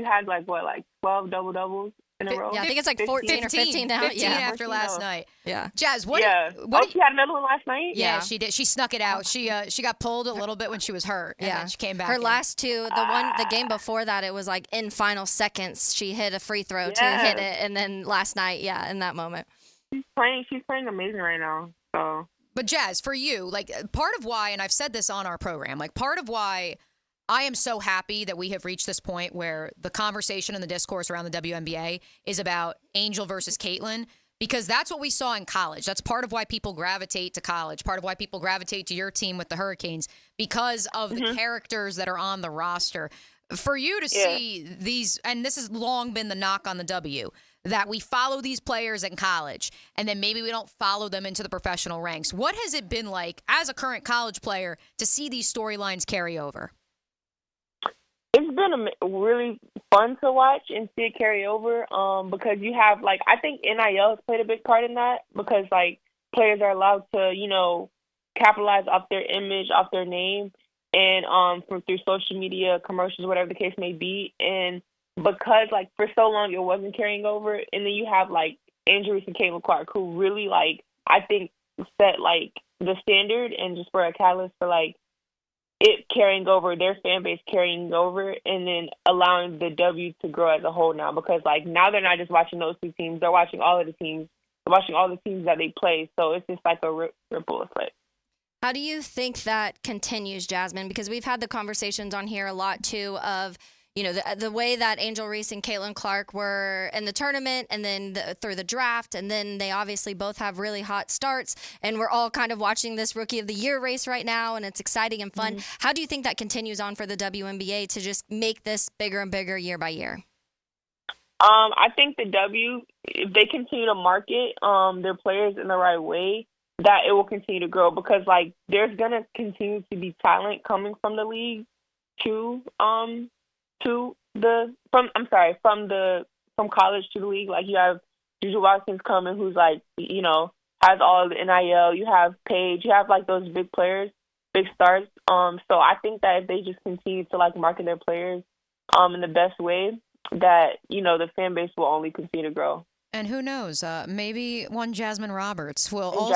had 12 double-doubles in a row. Yeah, I think it's like 14 or 15 now. 15 after last night. Yeah. Jazz, she had another one last night? Yeah, she did. She snuck it out. She got pulled a little bit when she was hurt. And then she came back. Her last 2, the game before that, it was like in final seconds. She hit a free throw to hit it. And then last night, in that moment. She's playing amazing right now. So. But Jazz, for you, part of why, and I've said this on our program, part of why I am so happy that we have reached this point where the conversation and the discourse around the WNBA is about Angel versus Caitlin, because that's what we saw in college. That's part of why people gravitate to college, part of why people gravitate to your team with the Hurricanes, because of the characters that are on the roster. For you to see these, and this has long been the knock on the W, that we follow these players in college and then maybe we don't follow them into the professional ranks. What has it been like as a current college player to see these storylines carry over? It's been really fun to watch and see it carry over because you have, I think NIL has played a big part in that because, players are allowed to, capitalize off their image, off their name, and through social media, commercials, whatever the case may be. And because, for so long it wasn't carrying over, and then you have, Angel Reese and Caitlin Clark, who really, I think set, the standard and just were a catalyst for, it carrying over, their fan base carrying over, and then allowing the W to grow as a whole now. Because, now they're not just watching those 2 teams. They're watching all of the teams. They're watching all the teams that they play. So it's just a ripple effect. How do you think that continues, Jasmine? Because we've had the conversations on here a lot, too, of, the way that Angel Reese and Caitlin Clark were in the tournament and then through the draft, and then they obviously both have really hot starts, and we're all kind of watching this Rookie of the Year race right now, and it's exciting and fun. How do you think that continues on for the WNBA to just make this bigger and bigger year by year? I think the W, if they continue to market their players in the right way, that it will continue to grow because like there's gonna continue to be talent coming from the league from college to the league. Like you have Juju Watkins coming, who's like has all of the NIL. You have Paige. You have like those big players, big stars. So I think that if they just continue to like market their players in the best way, that the fan base will only continue to grow. And who knows? Maybe one Jasmine Roberts will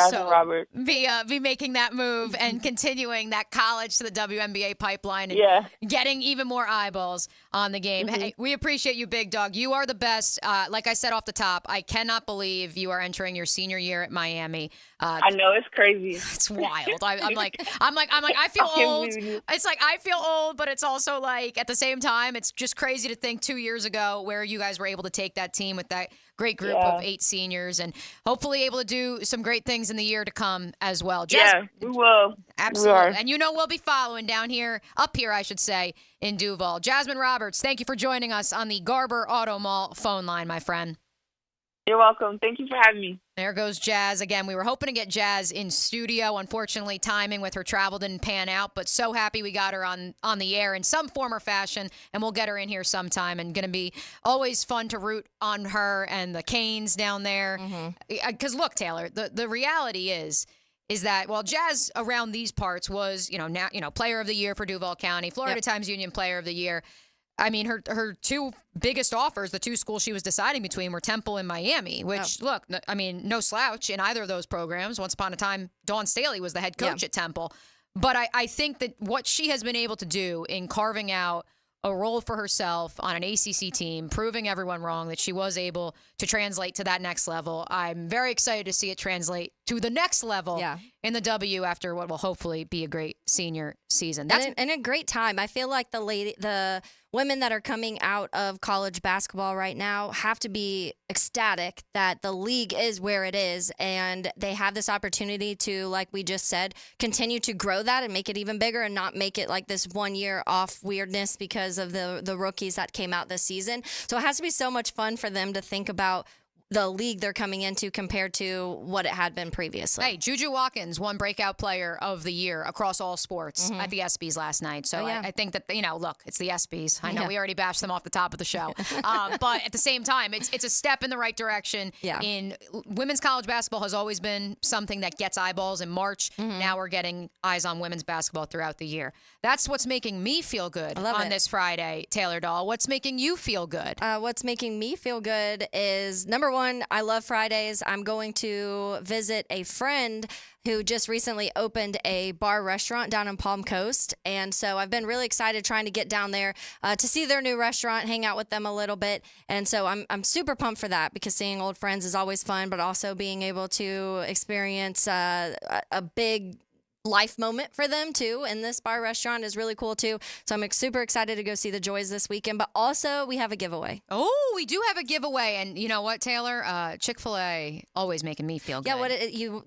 be making that move and continuing that college to the WNBA pipeline and getting even more eyeballs on the game. Mm-hmm. Hey, we appreciate you, Big Dog. You are the best. Like I said off the top, I cannot believe you are entering your senior year at Miami. I know, it's crazy. It's wild. I'm like, I feel old. It's like I feel old, but it's also like at the same time, it's just crazy to think 2 years ago where you guys were able to take that team with that great group of 8 seniors and hopefully able to do some great things in the year to come as well. We will. Absolutely. And we'll be following up here, I should say, in Duval. Jasmine Roberts, thank you for joining us on the Garber Auto Mall phone line, my friend. You're welcome. Thank you for having me. There goes Jazz. Again, we were hoping to get Jazz in studio. Unfortunately, timing with her travel didn't pan out, but so happy we got her on the air in some form or fashion, and we'll get her in here sometime. And going to be always fun to root on her and the Canes down there. Because look, Taylor, the reality is that while Jazz around these parts was, Player of the Year for Duval County, Florida Times Union Player of the Year. I mean, her two biggest offers, the two schools she was deciding between, were Temple and Miami, which, look, I mean, no slouch in either of those programs. Once upon a time, Dawn Staley was the head coach at Temple. But I think that what she has been able to do in carving out a role for herself on an ACC team, proving everyone wrong that she was able to translate to that next level. I'm very excited to see it translate to the next level in the W after what will hopefully be a great senior season. And a great time. I feel like the women that are coming out of college basketball right now have to be ecstatic that the league is where it is and they have this opportunity to, like we just said, continue to grow that and make it even bigger and not make it like this 1 year off weirdness because of the rookies that came out this season. So it has to be so much fun for them to think about the league they're coming into compared to what it had been previously. Hey, Juju Watkins won Breakout Player of the Year across all sports at the ESPYs last night. So I think that, look, it's the ESPYs. I know we already bashed them off the top of the show. But at the same time, it's a step in the right direction. In women's college basketball has always been something that gets eyeballs in March. Now we're getting eyes on women's basketball throughout the year. That's what's making me feel good on this Friday, Taylor Dahl. What's making you feel good? What's making me feel good is, number one, I love Fridays. I'm going to visit a friend who just recently opened a bar restaurant down in Palm Coast. And so I've been really excited trying to get down there to see their new restaurant, hang out with them a little bit. And so I'm super pumped for that because seeing old friends is always fun, but also being able to experience a big life moment for them too in this bar restaurant is really cool too. So I'm super excited to go see the Joys this weekend, but also we have a giveaway. Oh, we do have a giveaway. And you know what, Taylor? Chick-fil-A always making me feel good. Yeah,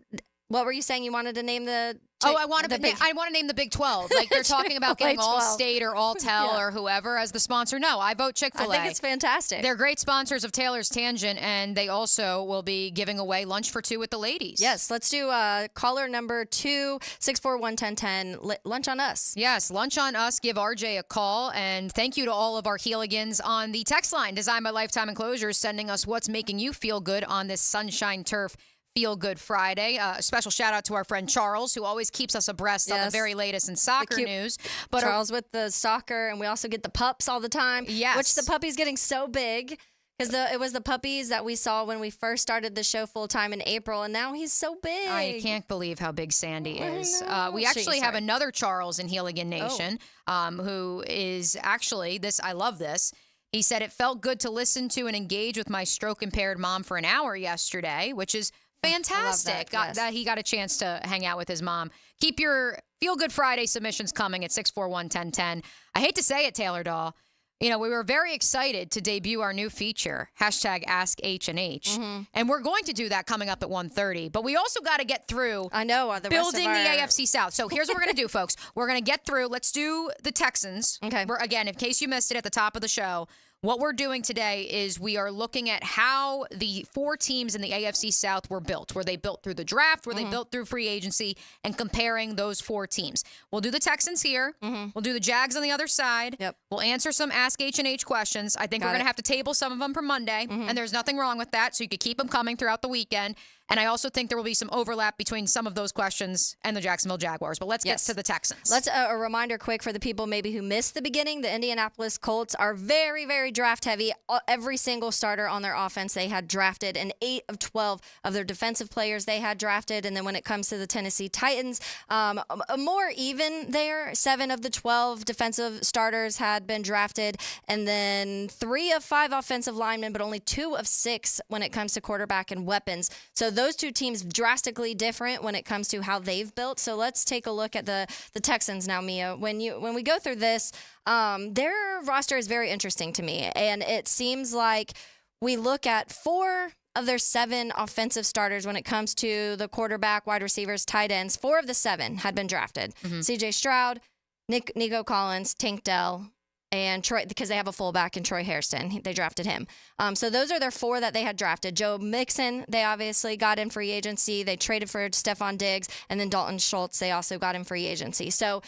what were you saying you wanted to name the I want to name the Big 12. Like they're talking about getting All-State or All-Tel or whoever as the sponsor. No, I vote Chick-fil-A. I think it's fantastic. They're great sponsors of Taylor's Tangent, and they also will be giving away lunch for two with the ladies. Yes, let's do caller number 2, 641-1010, lunch on us. Yes, lunch on us. Give RJ a call, and thank you to all of our Heeligans on the text line, designed by Lifetime Enclosures, sending us what's making you feel good on this Sunshine Turf Feel Good Friday. A special shout out to our friend Charles, who always keeps us abreast on the very latest in soccer news. But Charles with the soccer, and we also get the pups all the time. Yes. Which the puppy's getting so big because it was the puppies that we saw when we first started the show full time in April, and now he's so big. I can't believe how big Sandy is. We actually have another Charles in Heeligan Nation who is actually this. I love this. He said it felt good to listen to and engage with my stroke-impaired mom for an hour yesterday, which is fantastic that he got a chance to hang out with his mom. Keep your Feel Good Friday submissions coming at 641-1010. I hate to say it, Taylor Dahl. We were very excited to debut our new feature, #AskH&H. And we're going to do that coming up at 1:30. But we also got to get through building the AFC South. So here's what we're going to do, folks. We're going to get through. Let's do the Texans. Okay. Again, in case you missed it at the top of the show, What we're doing today is we are looking at how the 4 teams in the AFC South were built. Were they built through the draft? Were they built through free agency? And comparing those 4 teams. We'll do the Texans here. We'll do the Jags on the other side. We'll answer some Ask H&H questions. I think we're going to have to table some of them for Monday, and there's nothing wrong with that, so you could keep them coming throughout the weekend. And I also think there will be some overlap between some of those questions and the Jacksonville Jaguars. But let's get to the Texans. Let's a reminder quick for the people maybe who missed the beginning. The Indianapolis Colts are very, very draft heavy. Every single starter on their offense they had drafted, and 8 of 12 of their defensive players they had drafted. And then when it comes to the Tennessee Titans, more even there. 7 of the 12 defensive starters had been drafted, and then 3 of 5 offensive linemen, but only 2 of 6 when it comes to quarterback and weapons. So those 2 teams drastically different when it comes to how they've built. So let's take a look at the Texans now, Mia. When we go through this, their roster is very interesting to me, and it seems like we look at 4 of their 7 offensive starters when it comes to the quarterback, wide receivers, tight ends. 4 of the 7 had been drafted. C.J. Stroud, Nico Collins, Tank Dell, and Troy, because they have a fullback in Troy Hairston. They drafted him. So those are their 4 that they had drafted. Joe Mixon, they obviously got in free agency. They traded for Stephon Diggs, and then Dalton Schultz, they also got in free agency. So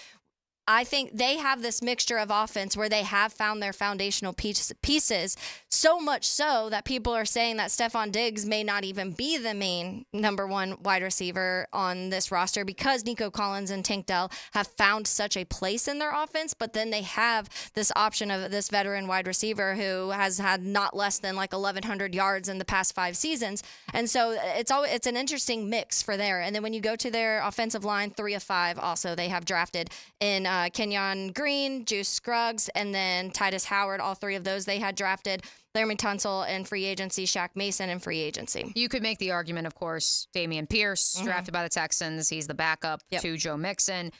I think they have this mixture of offense where they have found their foundational pieces, so much so that people are saying that Stephon Diggs may not even be the main number 1 wide receiver on this roster because Nico Collins and Tank Dell have found such a place in their offense, but then they have this option of this veteran wide receiver who has had not less than like 1,100 yards in the past 5 seasons. And so it's an interesting mix for there. And then when you go to their offensive line, 3 of 5 also they have drafted in Kenyon Green, Juice Scruggs, and then Titus Howard. All 3 of those they had drafted. Laramie Tunsil in free agency, Shaq Mason in free agency. You could make the argument, of course, Damian Pierce, drafted by the Texans. He's the backup to Joe Mixon.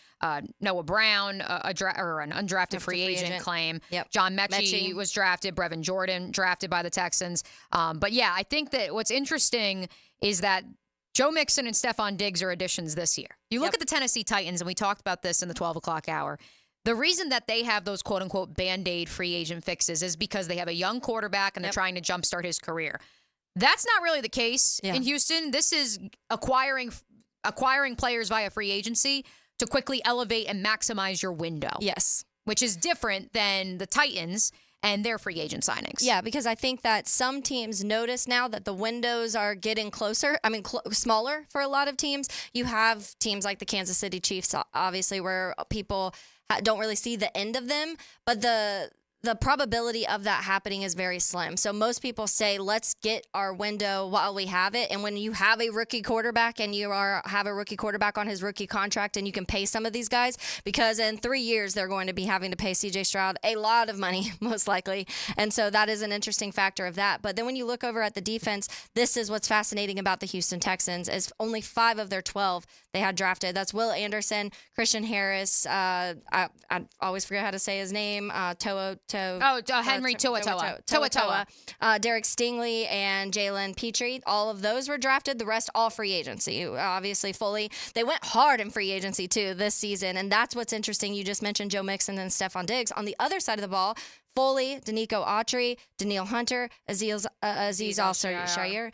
Noah Brown, an undrafted free agent claim. John Mechie was drafted. Brevin Jordan drafted by the Texans. But yeah, I think that what's interesting is that Joe Mixon and Stephon Diggs are additions this year. You look at the Tennessee Titans, and we talked about this in the 12 o'clock hour. The reason that they have those quote-unquote Band-Aid free agent fixes is because they have a young quarterback and they're trying to jumpstart his career. That's not really the case in Houston. This is acquiring players via free agency to quickly elevate and maximize your window. Yes. Which is different than the Titans and their free agent signings. Yeah, because I think that some teams notice now that the windows are getting closer. I mean, smaller for a lot of teams. You have teams like the Kansas City Chiefs, obviously, where people don't really see the end of them. But the probability of that happening is very slim. So most people say, let's get our window while we have it. And when you have a rookie quarterback and have a rookie quarterback on his rookie contract and you can pay some of these guys, because in 3 years, they're going to be having to pay C.J. Stroud a lot of money, most likely. And so that is an interesting factor of that. But then when you look over at the defense, this is what's fascinating about the Houston Texans is only 5 of their 12 they had drafted. That's Will Anderson, Christian Harris, I always forget how to say his name, Henry To'oTo'o. Derek Stingley and Jalen Petrie. All of those were drafted. The rest all free agency. Obviously, fully. They went hard in free agency, too, this season. And that's what's interesting. You just mentioned Joe Mixon and Stephon Diggs. On the other side of the ball, Foley, Danico Autry, Daniil Hunter, Aziz Al-Shaair,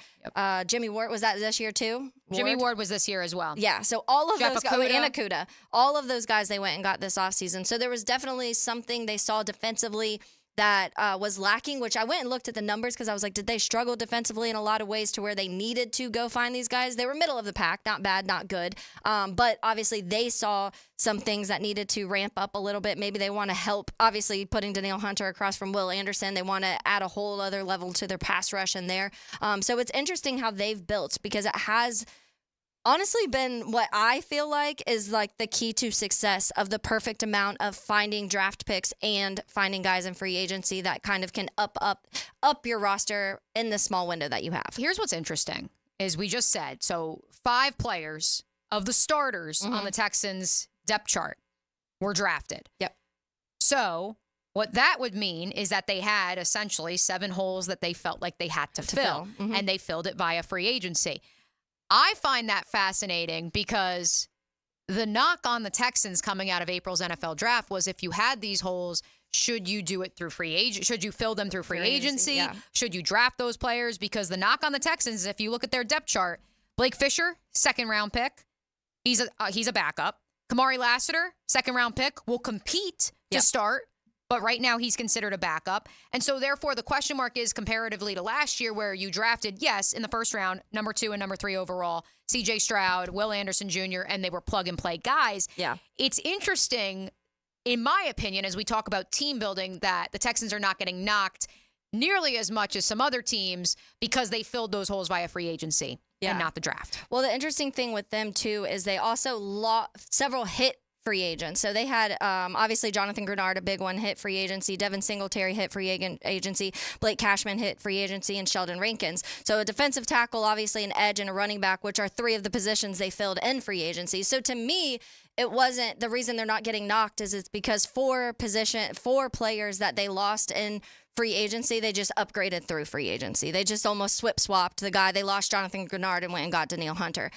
Jimmy Ward. Was that this year, too? Jimmy Ward was this year as well. Yeah, so all of those guys, Akuda. Akuda, all of those guys they went and got this offseason. So there was definitely something they saw defensively that was lacking, which I went and looked at the numbers because I was like, did they struggle defensively in a lot of ways to where they needed to go find these guys? They were middle of the pack, not bad, not good. But obviously they saw some things that needed to ramp up a little bit. Maybe they want to help, obviously putting Daniil Hunter across from Will Anderson. They want to add a whole other level to their pass rush in there. So it's interesting how they've built, because it has honestly been what I feel like is like the key to success of the perfect amount of finding draft picks and finding guys in free agency that kind of can up your roster in the small window that you have. Here's what's interesting is we just said, so 5 players of the starters on the Texans depth chart were drafted. Yep. So what that would mean is that they had essentially 7 holes that they felt like they had to fill. And they filled it via free agency. I find that fascinating because the knock on the Texans coming out of April's NFL draft was if you had these holes, should you do it through free agent? Should you fill them through free agency? Yeah. Should you draft those players? Because the knock on the Texans, if you look at their depth chart, Blake Fisher, second-round pick. He's a backup. Kamari Lassiter, second-round pick, will compete to start, but right now he's considered a backup. And so, therefore, the question mark is comparatively to last year where you drafted, yes, in the first round, number 2 and number 3 overall, C.J. Stroud, Will Anderson Jr., and they were plug-and-play guys. Yeah. It's interesting, in my opinion, as we talk about team building, that the Texans are not getting knocked nearly as much as some other teams because they filled those holes via free agency and not the draft. Well, the interesting thing with them, too, is they also lost several hit free agents. So they had, obviously, Jonathan Grenard, a big one, hit free agency. Devin Singletary hit free agency. Blake Cashman hit free agency, and Sheldon Rankins. So a defensive tackle, obviously an edge, and a running back, which are 3 of the positions they filled in free agency. So to me, it wasn't the reason they're not getting knocked is it's because 4 players that they lost in free agency, they just upgraded through free agency. They just almost swapped the guy. They lost Jonathan Grenard and went and got Danielle Hunter.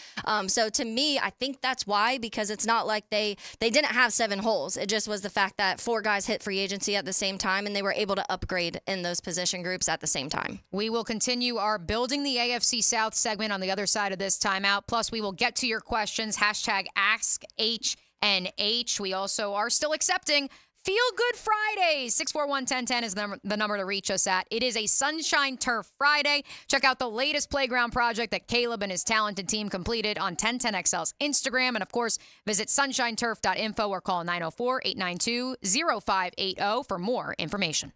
So to me, I think that's why, because it's not like they didn't have 7 holes. It just was the fact that 4 guys hit free agency at the same time, and they were able to upgrade in those position groups at the same time. We will continue our Building the AFC South segment on the other side of this timeout. Plus, we will get to your questions. Hashtag AskHNH. We also are still accepting Feel Good Fridays. 641-1010 is the number to reach us at. It is a Sunshine Turf Friday. Check out the latest playground project that Caleb and his talented team completed on 1010XL's Instagram. And, of course, visit sunshineturf.info or call 904-892-0580 for more information.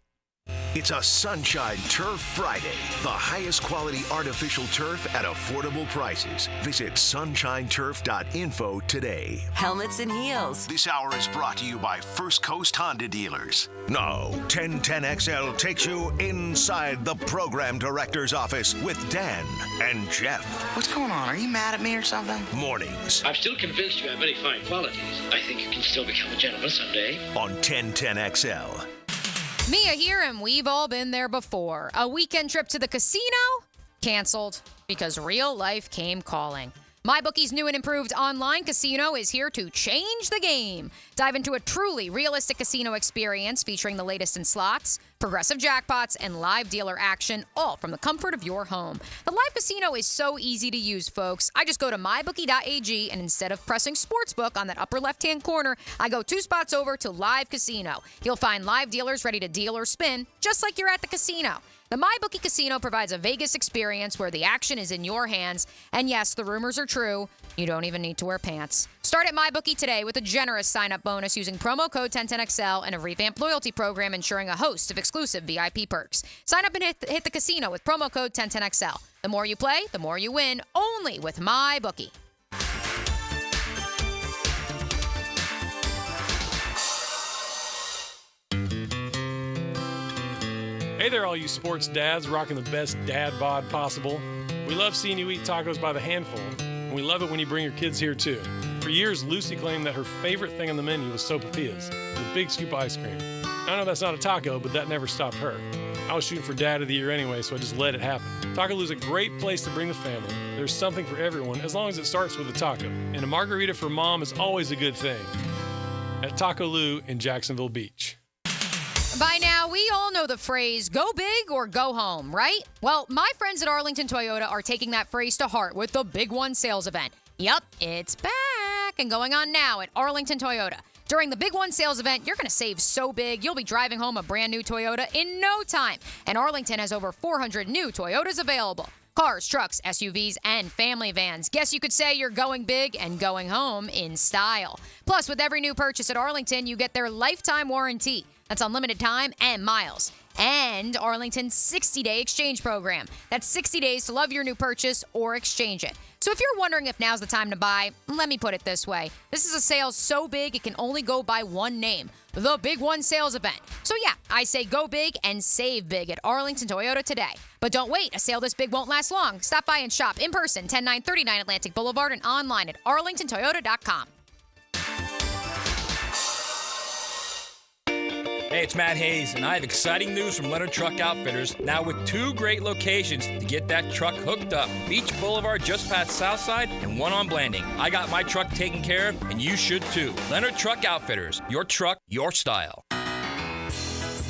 It's a Sunshine Turf Friday. The highest quality artificial turf at affordable prices. Visit sunshineturf.info today. Helmets and heels. This hour is brought to you by First Coast Honda Dealers. Now, 1010XL takes you inside the program director's office with Dan and Jeff. What's going on? Are you mad at me or something? Mornings I'm still convinced you have very fine qualities. I think you can still become a gentleman someday. on 1010XL. Mia here, and we've all been there before. A weekend trip to the casino? Canceled because real life came calling. MyBookie's new and improved online casino is here to change the game. Dive into a truly realistic casino experience featuring the latest in slots, progressive jackpots, and live dealer action, all from the comfort of your home. The live casino is so easy to use, folks. I just go to mybookie.ag, and instead of pressing sportsbook on that upper left-hand corner, I go 2 spots over to live casino. You'll find live dealers ready to deal or spin, just like you're at the casino. The MyBookie Casino provides a Vegas experience where the action is in your hands. And yes, the rumors are true. You don't even need to wear pants. Start at MyBookie today with a generous sign-up bonus using promo code 1010XL and a revamped loyalty program ensuring a host of exclusive VIP perks. Sign up and hit the casino with promo code 1010XL. The more you play, the more you win, only with MyBookie. Hey there, all you sports dads rocking the best dad bod possible. We love seeing you eat tacos by the handful, and we love it when you bring your kids here too. For years, Lucy claimed that her favorite thing on the menu was sopapillas, the big scoop of ice cream. I know that's not a taco, but that never stopped her. I was shooting for Dad of the Year anyway, so I just let it happen. Taco Lou's a great place to bring the family. There's something for everyone, as long as it starts with a taco. And a margarita for mom is always a good thing. At Taco Lou in Jacksonville Beach. By now, we all know the phrase, go big or go home, right? Well, my friends at Arlington Toyota are taking that phrase to heart with the Big One sales event. Yup, it's back and going on now at Arlington Toyota. During the Big One sales event, you're going to save so big, you'll be driving home a brand new Toyota in no time. And Arlington has over 400 new Toyotas available. Cars, trucks, SUVs, and family vans. Guess you could say you're going big and going home in style. Plus, with every new purchase at Arlington, you get their lifetime warranty. That's unlimited time and miles. And Arlington's 60-day exchange program. That's 60 days to love your new purchase or exchange it. So if you're wondering if now's the time to buy, let me put it this way. This is a sale so big it can only go by one name. The Big One sales event. So yeah, I say go big and save big at Arlington Toyota today. But don't wait, a sale this big won't last long. Stop by and shop in person, 10939 Atlantic Boulevard, and online at arlingtontoyota.com. Hey, it's Matt Hayes, and I have exciting news from Leonard Truck Outfitters, now with 2 great locations to get that truck hooked up. Beach Boulevard just past Southside and one on Blanding. I got my truck taken care of, and you should too. Leonard Truck Outfitters, your truck, your style.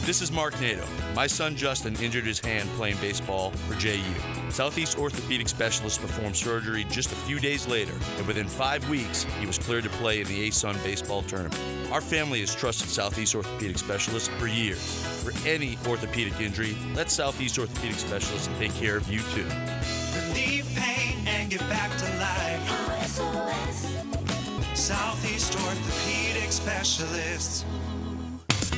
This is Mark Nato. My son Justin injured his hand playing baseball for JU. Southeast Orthopedic Specialists performed surgery just a few days later, and within 5 weeks, he was cleared to play in the ASUN baseball tournament. Our family has trusted Southeast Orthopedic Specialists for years. For any orthopedic injury, let Southeast Orthopedic Specialists take care of you too. Relieve pain and get back to life. Southeast Orthopedic Specialists.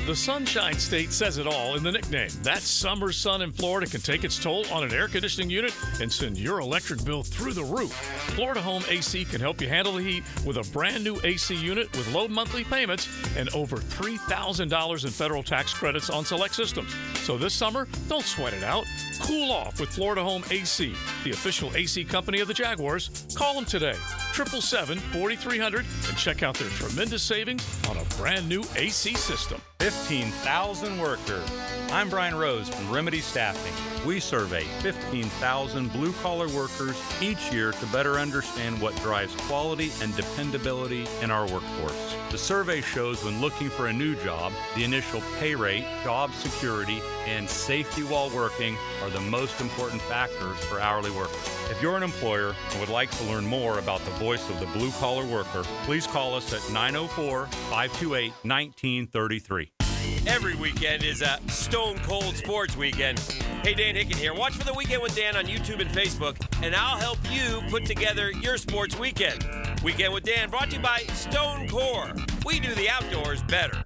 The Sunshine State says it all in the nickname. That summer sun in Florida can take its toll on an air conditioning unit and send your electric bill through the roof. Florida Home AC can help you handle the heat with a brand new AC unit with low monthly payments and over $3,000 in federal tax credits on select systems. So this summer, don't sweat it out. Cool off with Florida Home AC, the official AC company of the Jaguars. Call them today, 777-4300, and check out their tremendous savings on a brand new AC system. 15,000 workers. I'm Brian Rose from Remedy Staffing. We survey 15,000 blue-collar workers each year to better understand what drives quality and dependability in our workforce. The survey shows when looking for a new job, the initial pay rate, job security, and safety while working are the most important factors for hourly workers. If you're an employer and would like to learn more about the voice of the blue-collar worker, please call us at 904-528-1933. Every weekend is a Stone Cold Sports Weekend. Hey, Dan Hicken here. Watch for the Weekend with Dan on YouTube and Facebook, and I'll help you put together your sports weekend. Weekend with Dan brought to you by Stone Core. We do the outdoors better.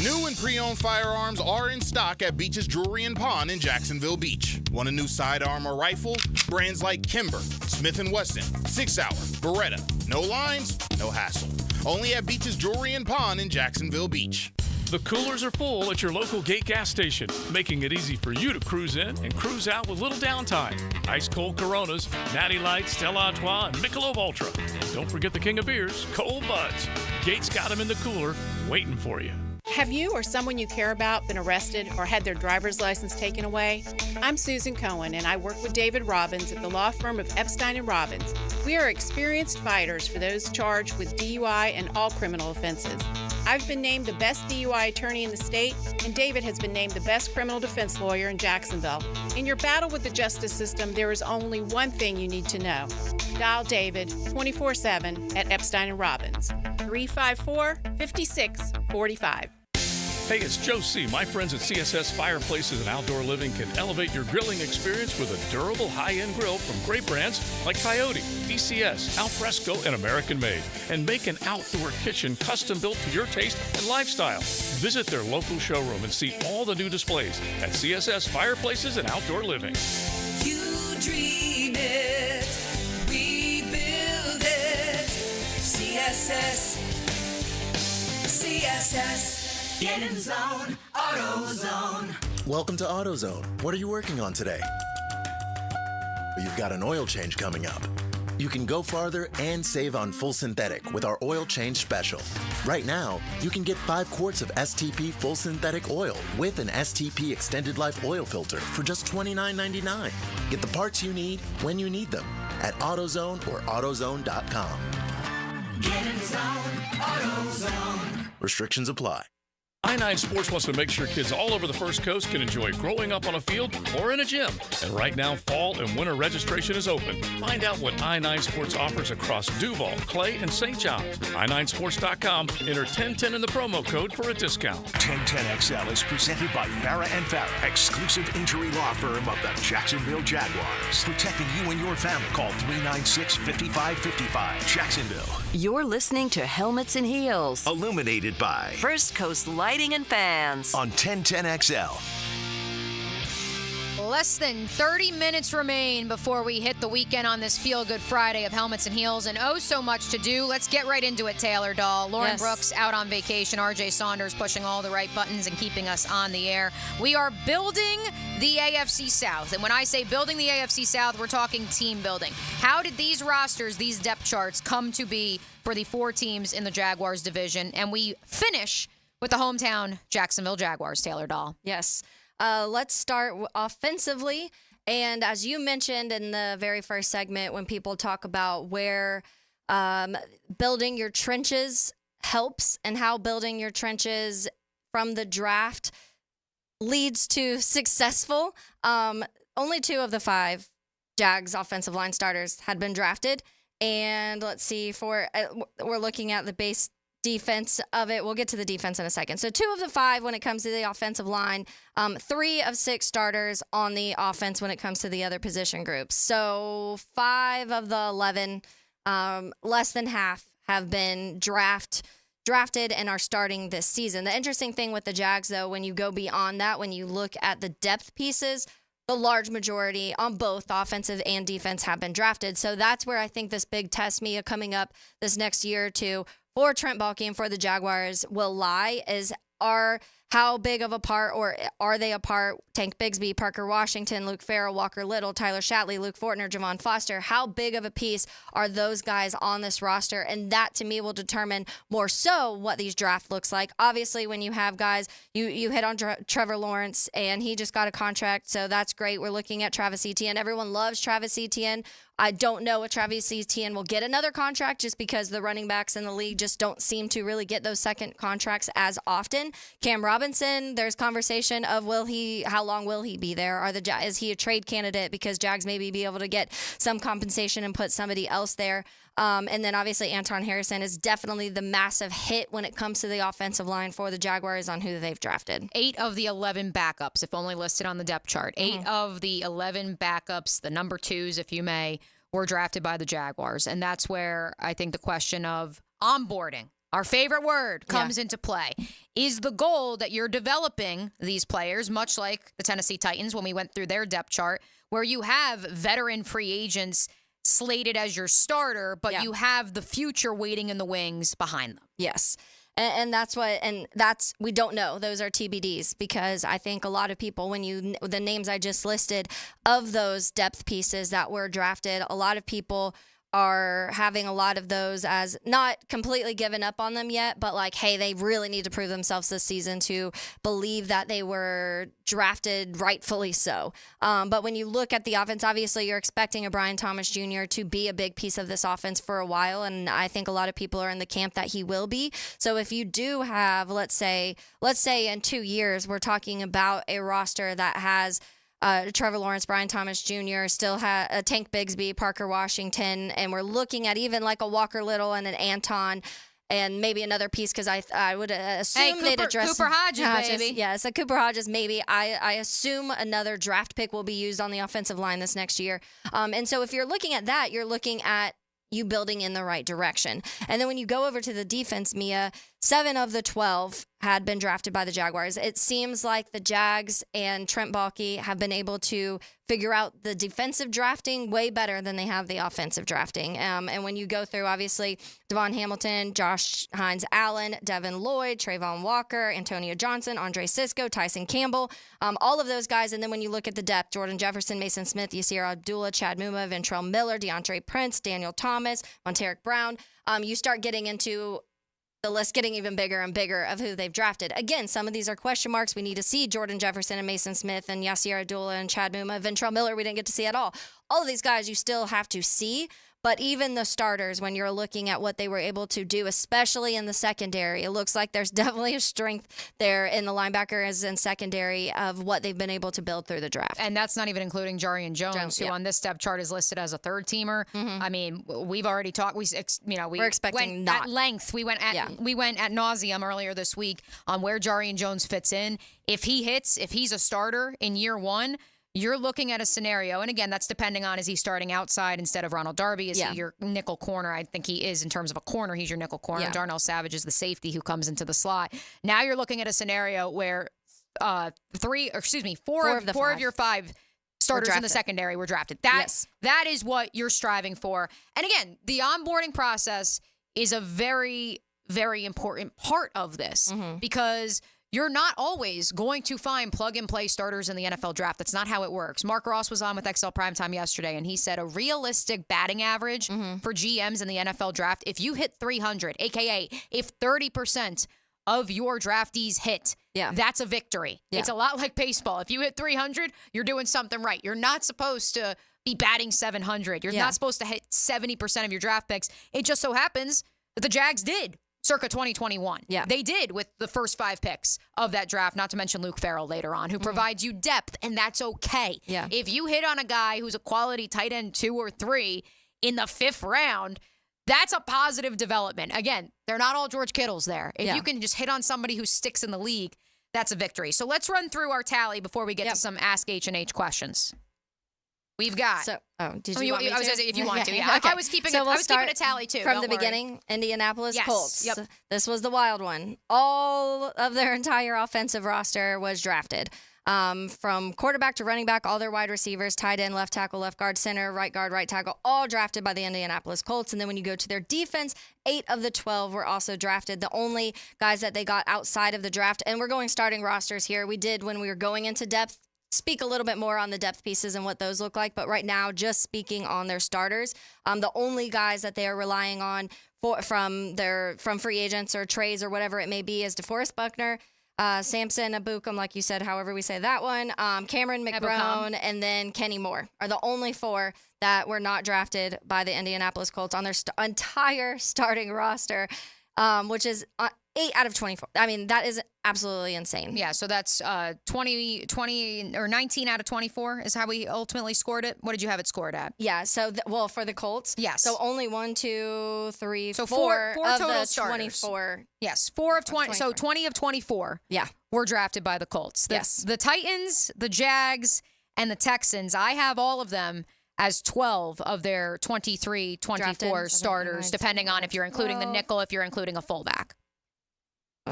New and pre-owned firearms are in stock at Beach's Jewelry and Pawn in Jacksonville Beach. Want a new sidearm or rifle? Brands like Kimber, Smith & Wesson, 6 Hour, Beretta. No lines, no hassle. Only at Beach's Jewelry and Pawn in Jacksonville Beach. The coolers are full at your local Gate gas station, making it easy for you to cruise in and cruise out with little downtime. Ice-cold Coronas, Natty Light, Stella Artois, and Michelob Ultra. Don't forget the king of beers, Cold Buds. Gate's got them in the cooler, waiting for you. Have you or someone you care about been arrested or had their driver's license taken away? I'm Susan Cohen, and I work with David Robbins at the law firm of Epstein & Robbins. We are experienced fighters for those charged with DUI and all criminal offenses. I've been named the best DUI attorney in the state, and David has been named the best criminal defense lawyer in Jacksonville. In your battle with the justice system, there is only one thing you need to know. Dial David 24/7 at Epstein & Robbins, 354-5645. Hey, it's Joe C. My friends at CSS Fireplaces and Outdoor Living can elevate your grilling experience with a durable high-end grill from great brands like Coyote, DCS, Alfresco, and American Made, and make an outdoor kitchen custom built to your taste and lifestyle. Visit their local showroom and see all the new displays at CSS Fireplaces and Outdoor Living. You dream it, we build it. CSS. Get in the zone, AutoZone. Welcome to AutoZone. What are you working on today? You've got an oil change coming up. You can go farther and save on full synthetic with our oil change special. Right now, you can get 5 quarts of STP full synthetic oil with an STP extended life oil filter for just $29.99. Get the parts you need when you need them at AutoZone or AutoZone.com. Get in the zone, AutoZone. Restrictions apply. I-9 Sports wants to make sure kids all over the First Coast can enjoy growing up on a field or in a gym. And right now, fall and winter registration is open. Find out what I-9 Sports offers across Duval, Clay, and St. John's. I9sports.com. Enter 1010 in the promo code for a discount. 1010XL is presented by Farah & Farah, exclusive injury law firm of the Jacksonville Jaguars. Protecting you and your family. Call 396-5555. Jacksonville. You're listening to Helmets and Heels. Illuminated by First Coast Lighting and Fans. On 1010XL. Less than 30 minutes remain before we hit the weekend on this Feel Good Friday of Helmets and Heels, and oh so much to do. Let's get right into it, Taylor Dahl. Lauren Brooks out on vacation. RJ Saunders pushing all the right buttons and keeping us on the air. We are building the AFC South, and when I say building the AFC South, we're talking team building. How did these rosters, these depth charts, come to be for the 4 teams in the Jaguars division? And we finish with the hometown Jacksonville Jaguars, Taylor Dahl. Yes. Let's start offensively. And as you mentioned in the very first segment, when people talk about where building your trenches helps and how building your trenches from the draft leads to successful, only 2 of the 5 Jags offensive line starters had been drafted. And let's see, we're looking at the base defense of it. We'll get to the defense in a second. So 2 of the 5 when it comes to the offensive line, 3 of 6 starters on the offense when it comes to the other position groups. So 5 of the 11, less than half, have been drafted and are starting this season. The interesting thing with the Jags, though, when you go beyond that, when you look at the depth pieces, the large majority on both offensive and defense have been drafted. So that's where I think this big test, Mia, coming up this next year or two for Trent Baalke and for the Jaguars will lie is how big of a part, or are they a part? Tank Bigsby, Parker Washington, Luke Farrell, Walker Little, Tyler Shatley, Luke Fortner, Javon Foster. How big of a piece are those guys on this roster? And that, to me, will determine more so what these draft looks like. Obviously, when you have guys, you hit on Trevor Lawrence, and he just got a contract, so that's great. We're looking at Travis Etienne. Everyone loves Travis Etienne. I don't know if Travis Etienne will get another contract just because the running backs in the league just don't seem to really get those second contracts as often. Cam Robinson, there's conversation of how long will he be there? Is he a trade candidate because Jags maybe be able to get some compensation and put somebody else there? And then obviously Anton Harrison is definitely the massive hit when it comes to the offensive line for the Jaguars on who they've drafted. 8 of the 11 backups, if only listed on the depth chart. 8 of the 11 backups, the number 2s, if you may, were drafted by the Jaguars. And that's where I think the question of onboarding, our favorite word, comes into play. Is the goal that you're developing these players, much like the Tennessee Titans when we went through their depth chart, where you have veteran free agents slated as your starter, but you have the future waiting in the wings behind them? Yes. And that's we don't know. Those are TBDs because I think a lot of people, the names I just listed of those depth pieces that were drafted, a lot of people are having a lot of those as not completely given up on them yet, but like, hey, they really need to prove themselves this season to believe that they were drafted rightfully so. But when you look at the offense, obviously you're expecting a Brian Thomas Jr. to be a big piece of this offense for a while, and I think a lot of people are in the camp that he will be. So if you do have, let's say in 2 years, we're talking about a roster that has Trevor Lawrence, Brian Thomas Jr., still has Tank Bigsby, Parker Washington, and we're looking at even like a Walker Little and an Anton and maybe another piece because I would assume they'd address Cooper Hodges, baby. Yeah, so Cooper Hodges maybe. I assume another draft pick will be used on the offensive line this next year. And so if you're looking at that, you're looking at you building in the right direction. And then when you go over to the defense, Mia, 7 of the 12 had been drafted by the Jaguars. It seems like the Jags and Trent Baalke have been able to figure out the defensive drafting way better than they have the offensive drafting. And when you go through, obviously, Devon Hamilton, Josh Hines-Allen, Devin Lloyd, Trayvon Walker, Antonio Johnson, Andre Sisco, Tyson Campbell, all of those guys. And then when you look at the depth, Jordan Jefferson, Mason Smith, Yasir Abdullah, Chad Muma, Ventrell Miller, DeAndre Prince, Daniel Thomas, Monteric Brown, you start getting into the list getting even bigger and bigger of who they've drafted. Again, some of these are question marks. We need to see Jordan Jefferson and Mason Smith and Yasir Abdullah and Chad Muma. Ventrell Miller, we didn't get to see at all. All of these guys you still have to see. But even the starters, when you're looking at what they were able to do, especially in the secondary, it looks like there's definitely a strength there in the linebackers and secondary of what they've been able to build through the draft. And that's not even including Jarian Jones, who on this depth chart is listed as a third teamer. I mean, we've already talked. We're expecting went at length. We went at nauseum earlier this week on where Jarian Jones fits in. If he hits, if he's a starter in year one, you're looking at a scenario, and again, that's depending on, is he starting outside instead of Ronald Darby? Is he your nickel corner? I think he is in terms of a corner. He's your nickel corner. Darnell Savage is the safety who comes into the slot. Now you're looking at a scenario where four of your 5 starters in the secondary were drafted. That is what you're striving for. And again, the onboarding process is a very, very important part of this because you're not always going to find plug-and-play starters in the NFL draft. That's not how it works. Mark Ross was on with XL Primetime yesterday, and he said a realistic batting average for GMs in the NFL draft, if you hit 300, a.k.a. if 30% of your draftees hit, that's a victory. Yeah. It's a lot like baseball. If you hit 300, you're doing something right. You're not supposed to be batting 700. You're not supposed to hit 70% of your draft picks. It just so happens that the Jags did circa 2021. Yeah. They did with the first 5 picks of that draft, not to mention Luke Farrell later on, who provides you depth, and that's okay. Yeah. If you hit on a guy who's a quality tight end 2 or 3 in the 5th round, that's a positive development. Again, they're not all George Kittles there. If you can just hit on somebody who sticks in the league, that's a victory. So let's run through our tally before we get to some Ask H&H questions. We've got. So, did you want me to? I was gonna say, if you want to, yeah. Okay. I was keeping So I was start keeping a tally too. From don't the worry. beginning, Indianapolis Yes. Colts. Yep. This was the wild one. All of their entire offensive roster was drafted. From quarterback to running back, all their wide receivers, tight end, left tackle, left guard, center, right guard, right tackle, all drafted by the Indianapolis Colts. And then when you go to their defense, 8 of the 12 were also drafted. The only guys that they got outside of the draft, and we're going starting rosters here. We did, when we were going into depth, speak a little bit more on the depth pieces and what those look like. But right now, just speaking on their starters, the only guys that they are relying on from free agents or trades or whatever it may be is DeForest Buckner, Samson Abukum, like you said, however we say that one, Cameron McBrone, and then Kenny Moore are the only 4 that were not drafted by the Indianapolis Colts on their entire starting roster, which is 8 out of 24. I mean, that is absolutely insane. Yeah, so that's 20 or 19 out of 24 is how we ultimately scored it. What did you have it scored at? Yeah, so for the Colts, yes. So only 1, 2, 3, so 4 four of total the starters. 24. Yes, 4 of 20. So 20 of 24. Yeah, were drafted by the Colts. The Titans, the Jags, and the Texans. I have all of them as 12 of their 23, 24 starters, depending on if you're including the nickel, if you're including a fullback.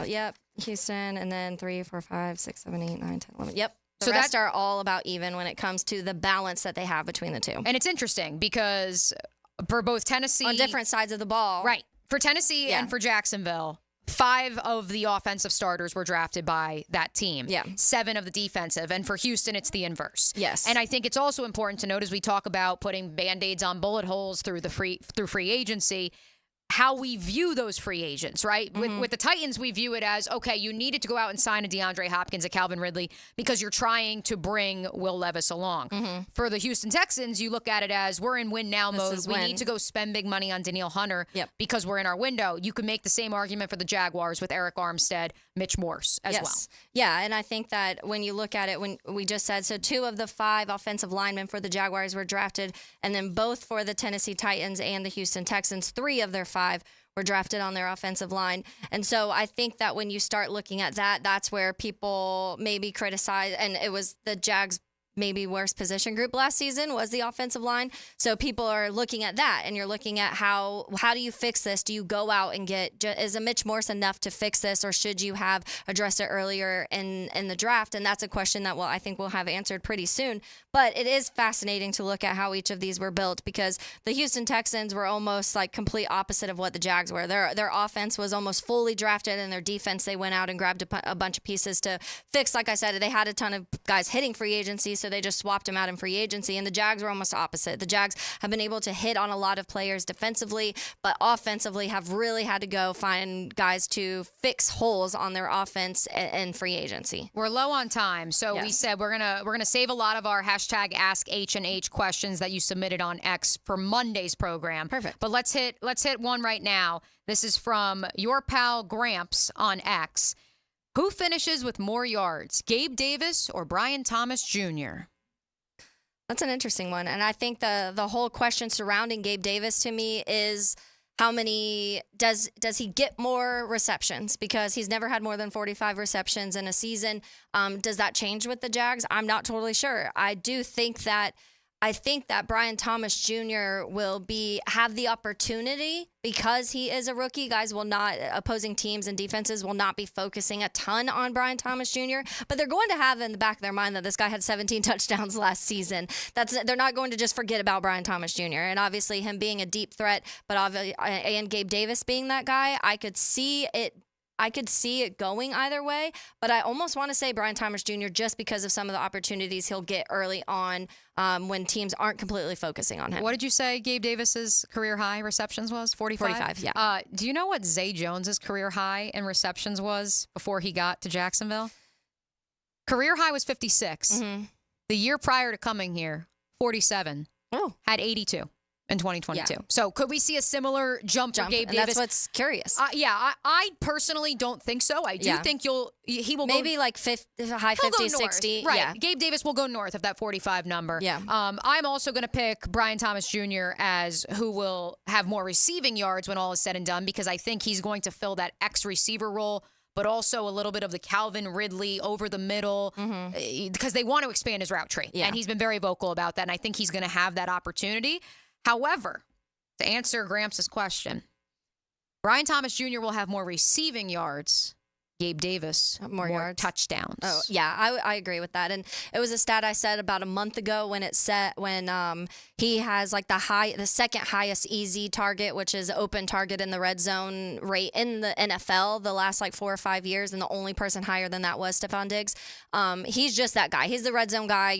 Yep, Houston, and then 3, 4, 5, 6, 7, 8, 9, 10, 11. Yep. So the rest are all about even when it comes to the balance that they have between the two. And it's interesting because for both Tennessee... on different sides of the ball. Right. For Tennessee and for Jacksonville, 5 of the offensive starters were drafted by that team. Yeah. 7 of the defensive. And for Houston, it's the inverse. Yes. And I think it's also important to note as we talk about putting Band-Aids on bullet holes through free agency, how we view those free agents, right? With the Titans, we view it as, okay, you needed to go out and sign a DeAndre Hopkins, a Calvin Ridley, because you're trying to bring Will Levis along. For the Houston Texans, you look at it as, we're in win-now mode. We need to go spend big money on Danielle Hunter because we're in our window. You can make the same argument for the Jaguars with Eric Armstead, Mitch Morse as well. Yeah, and I think that when you look at it, when we just said, so 2 of the 5 offensive linemen for the Jaguars were drafted, and then both for the Tennessee Titans and the Houston Texans, 3 of their 5 were drafted on their offensive line. And so I think that when you start looking at that, that's where people maybe criticize, and it was the Jags' maybe worst position group last season was the offensive line. So people are looking at that, and you're looking at how do you fix this? Do you go out and is a Mitch Morse enough to fix this, or should you have addressed it earlier in the draft? And that's a question that I think we'll have answered pretty soon. But it is fascinating to look at how each of these were built, because the Houston Texans were almost like complete opposite of what the Jags were. Their offense was almost fully drafted, and their defense, they went out and grabbed a bunch of pieces to fix. Like I said, they had a ton of guys hitting free agency, so they just swapped them out in free agency. And the Jags were almost opposite. The Jags have been able to hit on a lot of players defensively, but offensively have really had to go find guys to fix holes on their offense and free agency. We're low on time, so we said we're gonna save a lot of our hashtag Ask H&H questions that you submitted on X for Monday's program. Perfect. But let's hit one right now. This is from your pal Gramps on X. Who finishes with more yards, Gabe Davis or Brian Thomas Jr.? That's an interesting one. And I think the whole question surrounding Gabe Davis to me is how many does he get more receptions? Because he's never had more than 45 receptions in a season. Does that change with the Jags? I'm not totally sure. I think that Brian Thomas Jr. will have the opportunity, because he is a rookie. Opposing teams and defenses will not be focusing a ton on Brian Thomas Jr., but they're going to have in the back of their mind that this guy had 17 touchdowns last season. They're not going to just forget about Brian Thomas Jr. And obviously him being a deep threat, and Gabe Davis being that guy, I could see it I could see it going either way, but I almost want to say Brian Thomas Jr. just because of some of the opportunities he'll get early on when teams aren't completely focusing on him. What did you say Gabe Davis's career high receptions was? 45? 45, yeah. Do you know what Zay Jones's career high in receptions was before he got to Jacksonville? Career high was 56. Mm-hmm. The year prior to coming here, 47. Oh. Had 82. In 2022. Yeah. So could we see a similar jump for Gabe Davis? That's what's curious. I personally don't think so. I do think he will maybe go, like high 50s, 60. Right. Yeah. Gabe Davis will go north of that 45 number. Yeah. I'm also going to pick Brian Thomas Jr. as who will have more receiving yards when all is said and done because I think he's going to fill that X receiver role, but also a little bit of the Calvin Ridley over the middle because they want to expand his route tree. Yeah. And he's been very vocal about that, and I think he's going to have that opportunity. However, to answer Gramps' question, Brian Thomas Jr. will have more receiving yards. Gabe Davis, more yards, touchdowns. Oh, yeah, I agree with that. And it was a stat I said about a month ago when he has like the second highest easy target, which is open target in the red zone rate in the NFL the last like 4 or 5 years, and the only person higher than that was Stephon Diggs. He's just that guy. He's the red zone guy.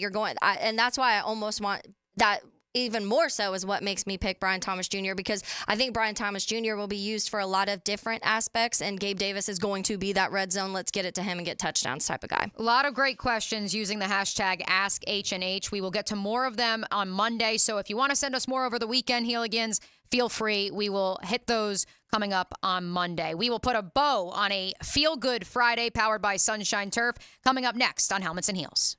And that's why I almost want that. Even more so is what makes me pick Brian Thomas Jr. because I think Brian Thomas Jr. will be used for a lot of different aspects, and Gabe Davis is going to be that red zone, let's get it to him and get touchdowns type of guy. A lot of great questions using the hashtag AskHNH. We will get to more of them on Monday, so if you want to send us more over the weekend, Heeligans, feel free. We will hit those coming up on Monday. We will put a bow on a feel-good Friday powered by Sunshine Turf coming up next on Helmets and Heels.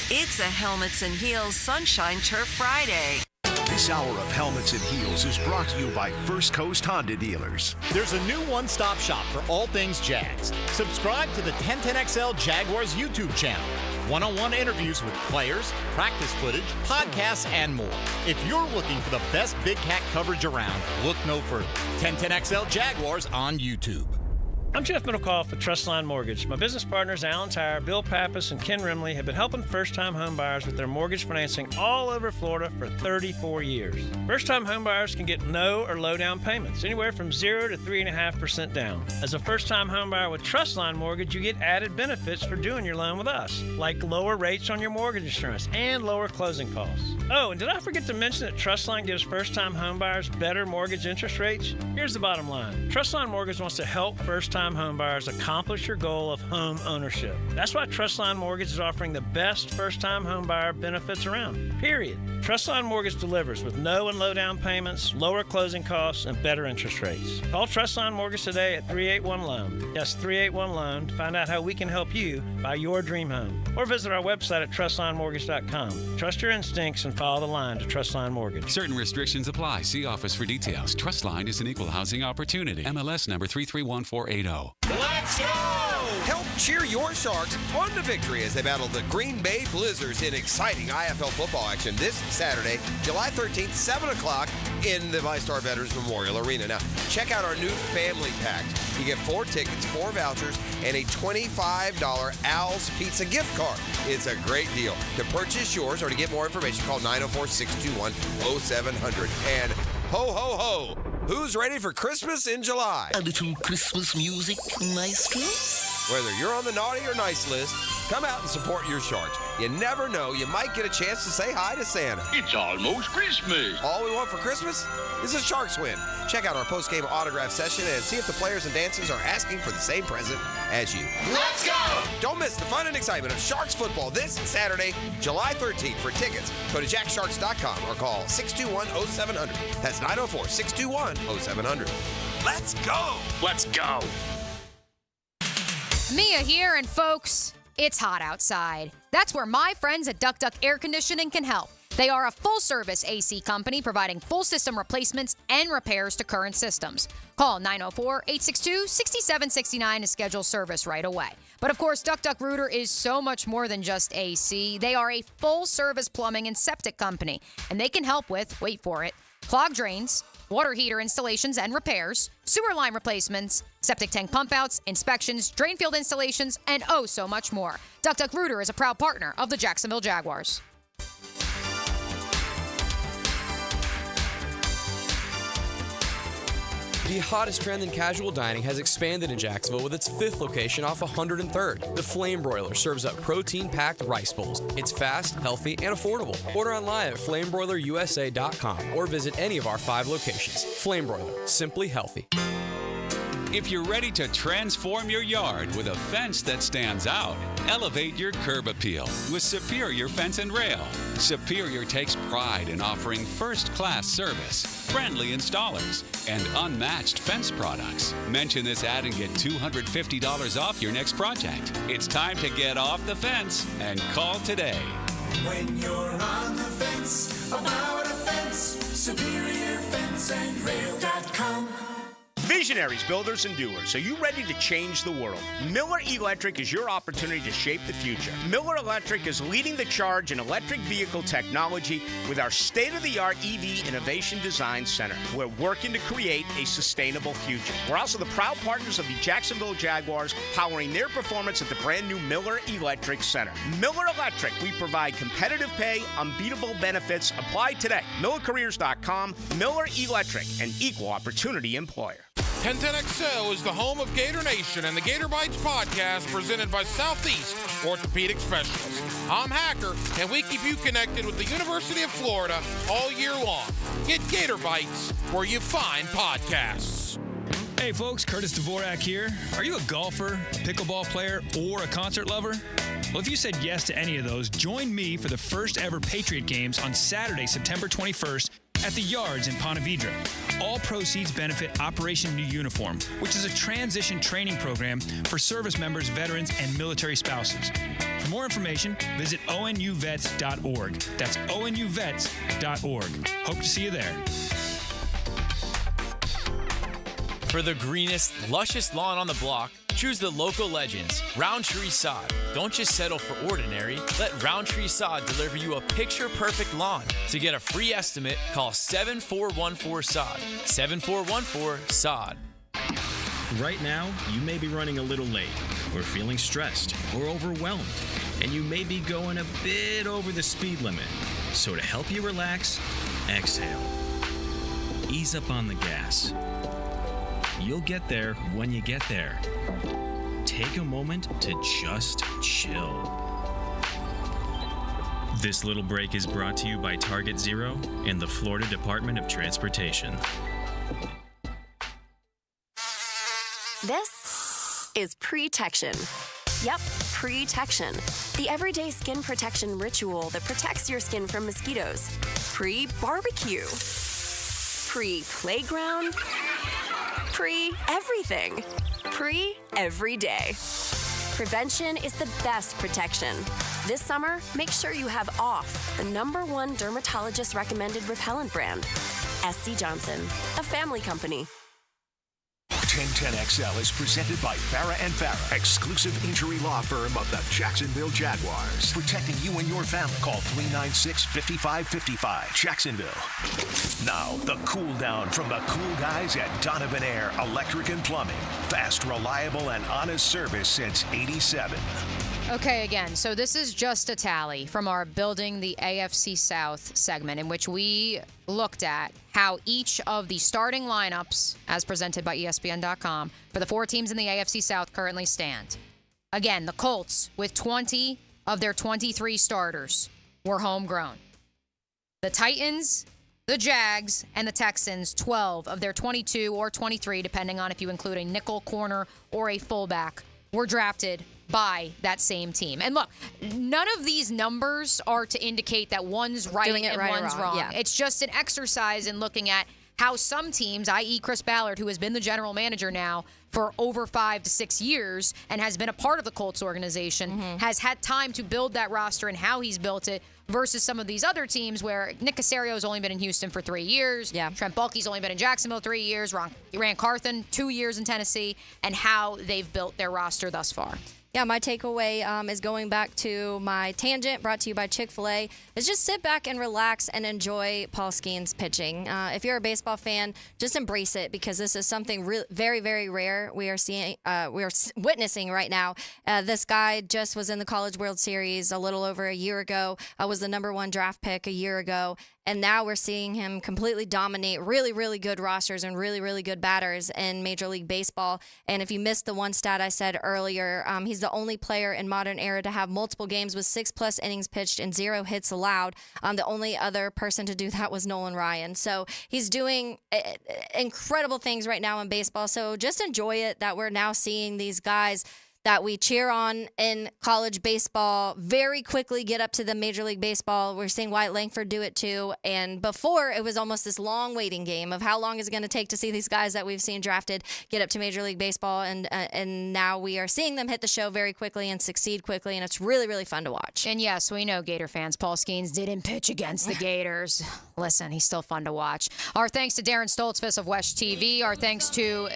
It's a Helmets and Heels Sunshine Turf Friday. This hour of Helmets and Heels is brought to you by First Coast Honda Dealers. There's a new one-stop shop for all things Jags. Subscribe to the 1010XL Jaguars YouTube channel. One-on-one interviews with players, practice footage, podcasts, and more. If you're looking for the best Big Cat coverage around, look no further. 1010XL Jaguars on YouTube. I'm Jeff Middlecoff with Trustline Mortgage. My business partners, Alan Tyre, Bill Pappas, and Ken Rimley, have been helping first-time home buyers with their mortgage financing all over Florida for 34 years. First-time home buyers can get no or low down payments, anywhere from 0 to 3.5% down. As a first-time home buyer with Trustline Mortgage, you get added benefits for doing your loan with us, like lower rates on your mortgage insurance and lower closing costs. Oh, and did I forget to mention that Trustline gives first-time home buyers better mortgage interest rates? Here's the bottom line. Trustline Mortgage wants to help first-time home buyers accomplish your goal of home ownership. That's why Trustline Mortgage is offering the best first-time home buyer benefits around, period. Trustline Mortgage delivers with no and low down payments, lower closing costs, and better interest rates. Call Trustline Mortgage today at 381-LOAN. Yes, 381-LOAN to find out how we can help you buy your dream home. Or visit our website at trustlinemortgage.com. Trust your instincts and follow the line to Trustline Mortgage. Certain restrictions apply. See office for details. Trustline is an equal housing opportunity. MLS number 331480. Let's go! Help cheer your Sharks on to victory as they battle the Green Bay Blizzards in exciting IFL football action this Saturday, July 13th, 7 o'clock in the VyStar Veterans Memorial Arena. Now, check out our new family pack. You get 4 tickets, 4 vouchers, and a $25 Al's Pizza gift card. It's a great deal. To purchase yours or to get more information, call 904-621-0700. And ho, ho, ho! Who's ready for Christmas in July? A little Christmas music, maestro? Whether you're on the naughty or nice list, come out and support your Sharks. You never know, you might get a chance to say hi to Santa. It's almost Christmas. All we want for Christmas is a Sharks win. Check out our post-game autograph session and see if the players and dancers are asking for the same present as you. Let's go! Don't miss the fun and excitement of Sharks football this Saturday, July 13th. For tickets, go to jacksharks.com or call 621-0700. That's 904-621-0700. Let's go! Let's go! Mia here, and folks, it's hot outside. That's where my friends at Duck Duck Air Conditioning can help. They are a full-service AC company providing full system replacements and repairs to current systems. Call 904-862-6769 to schedule service right away. But of course, Duck Duck Rooter is so much more than just AC. They are a full-service plumbing and septic company, and they can help with, wait for it, clogged drains, water heater installations and repairs, sewer line replacements, septic tank pump outs, inspections, drain field installations, and oh so much more. Duck Duck Rooter is a proud partner of the Jacksonville Jaguars. The hottest trend in casual dining has expanded in Jacksonville with its 5th location off 103rd. The Flame Broiler serves up protein-packed rice bowls. It's fast, healthy, and affordable. Order online at flamebroilerusa.com or visit any of our 5 locations. Flame Broiler, simply healthy. If you're ready to transform your yard with a fence that stands out, elevate your curb appeal with Superior Fence and Rail. Superior takes pride in offering first-class service, friendly installers, and unmatched fence products. Mention this ad and get $250 off your next project. It's time to get off the fence and call today. When you're on the fence, about a fence, SuperiorFenceandRail.com. Visionaries, builders, and doers, are you ready to change the world? Miller Electric is your opportunity to shape the future. Miller Electric is leading the charge in electric vehicle technology with our state-of-the-art EV Innovation Design Center. We're working to create a sustainable future. We're also the proud partners of the Jacksonville Jaguars, powering their performance at the brand new Miller Electric Center. Miller Electric, we provide competitive pay, unbeatable benefits. Apply today. MillerCareers.com. Miller Electric, an equal opportunity employer. 1010XL is the home of Gator Nation and the Gator Bites podcast presented by Southeast Orthopedic Specialists. I'm Hacker, and we keep you connected with the University of Florida all year long. Get Gator Bites where you find podcasts. Hey folks, Curtis Dvorak here. Are you a golfer, pickleball player, or a concert lover? Well, if you said yes to any of those, join me for the first ever Patriot Games on Saturday, September 21st at the Yards in Ponte Vedra. All proceeds benefit Operation New Uniform, which is a transition training program for service members, veterans, and military spouses. For more information, visit onuvets.org. That's onuvets.org. Hope to see you there. For the greenest, luscious lawn on the block, choose the local legends, Roundtree Sod. Don't just settle for ordinary. Let Roundtree Sod deliver you a picture-perfect lawn. To get a free estimate, call 7414-SOD. 7414-SOD. Right now, you may be running a little late, or feeling stressed, or overwhelmed, and you may be going a bit over the speed limit. So to help you relax, exhale. Ease up on the gas. You'll get there when you get there. Take a moment to just chill. This little break is brought to you by Target Zero and the Florida Department of Transportation. This is Pretection. Yep, Pretection. The everyday skin protection ritual that protects your skin from mosquitoes. Pre-barbecue. Pre-playground. Pre-everything. Pre-every day. Prevention is the best protection. This summer, make sure you have OFF, the #1 dermatologist recommended repellent brand. SC Johnson, a family company. 1010XL is presented by Farah & Farah, exclusive injury law firm of the Jacksonville Jaguars. Protecting you and your family. Call 396-5555. Jacksonville. Now, the cool down from the cool guys at Donovan Air Electric and Plumbing. Fast, reliable, and honest service since '87. Okay, again, so this is just a tally from our Building the AFC South segment in which we looked at how each of the starting lineups, as presented by ESPN.com, for the 4 teams in the AFC South currently stand. Again, the Colts, with 20 of their 23 starters, were homegrown. The Titans, the Jags, and the Texans, 12 of their 22 or 23, depending on if you include a nickel, corner, or a fullback, were drafted by that same team. And look, none of these numbers are to indicate that one's right and one's wrong. Yeah. It's just an exercise in looking at how some teams, i.e. Chris Ballard, who has been the general manager now for over 5 to 6 years and has been a part of the Colts organization, has had time to build that roster and how he's built it versus some of these other teams where Nick Caserio's only been in Houston for 3 years. Yeah. Trent Baalke's only been in Jacksonville 3 years. Rand Carthen, 2 years in Tennessee, and how they've built their roster thus far. Yeah, my takeaway is going back to my tangent brought to you by Chick-fil-A is just sit back and relax and enjoy Paul Skeens pitching. If you're a baseball fan, just embrace it because this is something very, very rare we are witnessing right now. This guy just was in the College World Series a little over a year ago, was the #1 draft pick a year ago, And now we're seeing him completely dominate really, really good rosters and really, really good batters in Major League Baseball. And if you missed the one stat I said earlier, he's the only player in modern era to have multiple games with 6+ innings pitched and 0 hits allowed. The only other person to do that was Nolan Ryan. So he's doing incredible things right now in baseball. So just enjoy it that we're now seeing these guys that we cheer on in college baseball very quickly get up to the Major League Baseball. We're seeing Wyatt Langford do it too. And before, it was almost this long waiting game of how long is it going to take to see these guys that we've seen drafted get up to Major League Baseball. And now we are seeing them hit the show very quickly and succeed quickly. And it's really, really fun to watch. And yes, we know Gator fans. Paul Skeens didn't pitch against the Gators. Listen, he's still fun to watch. Our thanks to Darren Stoltzfus of West TV. Our thanks to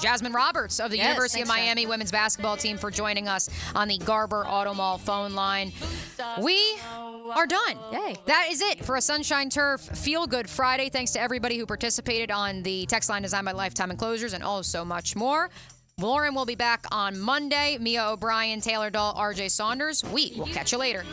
Jasmine Roberts of the University of Miami women's basketball team for joining us on the Garber Auto Mall phone line. We are done. Yay. That is it for a Sunshine Turf Feel Good Friday. Thanks to everybody who participated on the text line designed by Lifetime Enclosures and so much more. Lauren will be back on Monday. Mia O'Brien, Taylor Dahl, RJ Saunders. We will catch you later.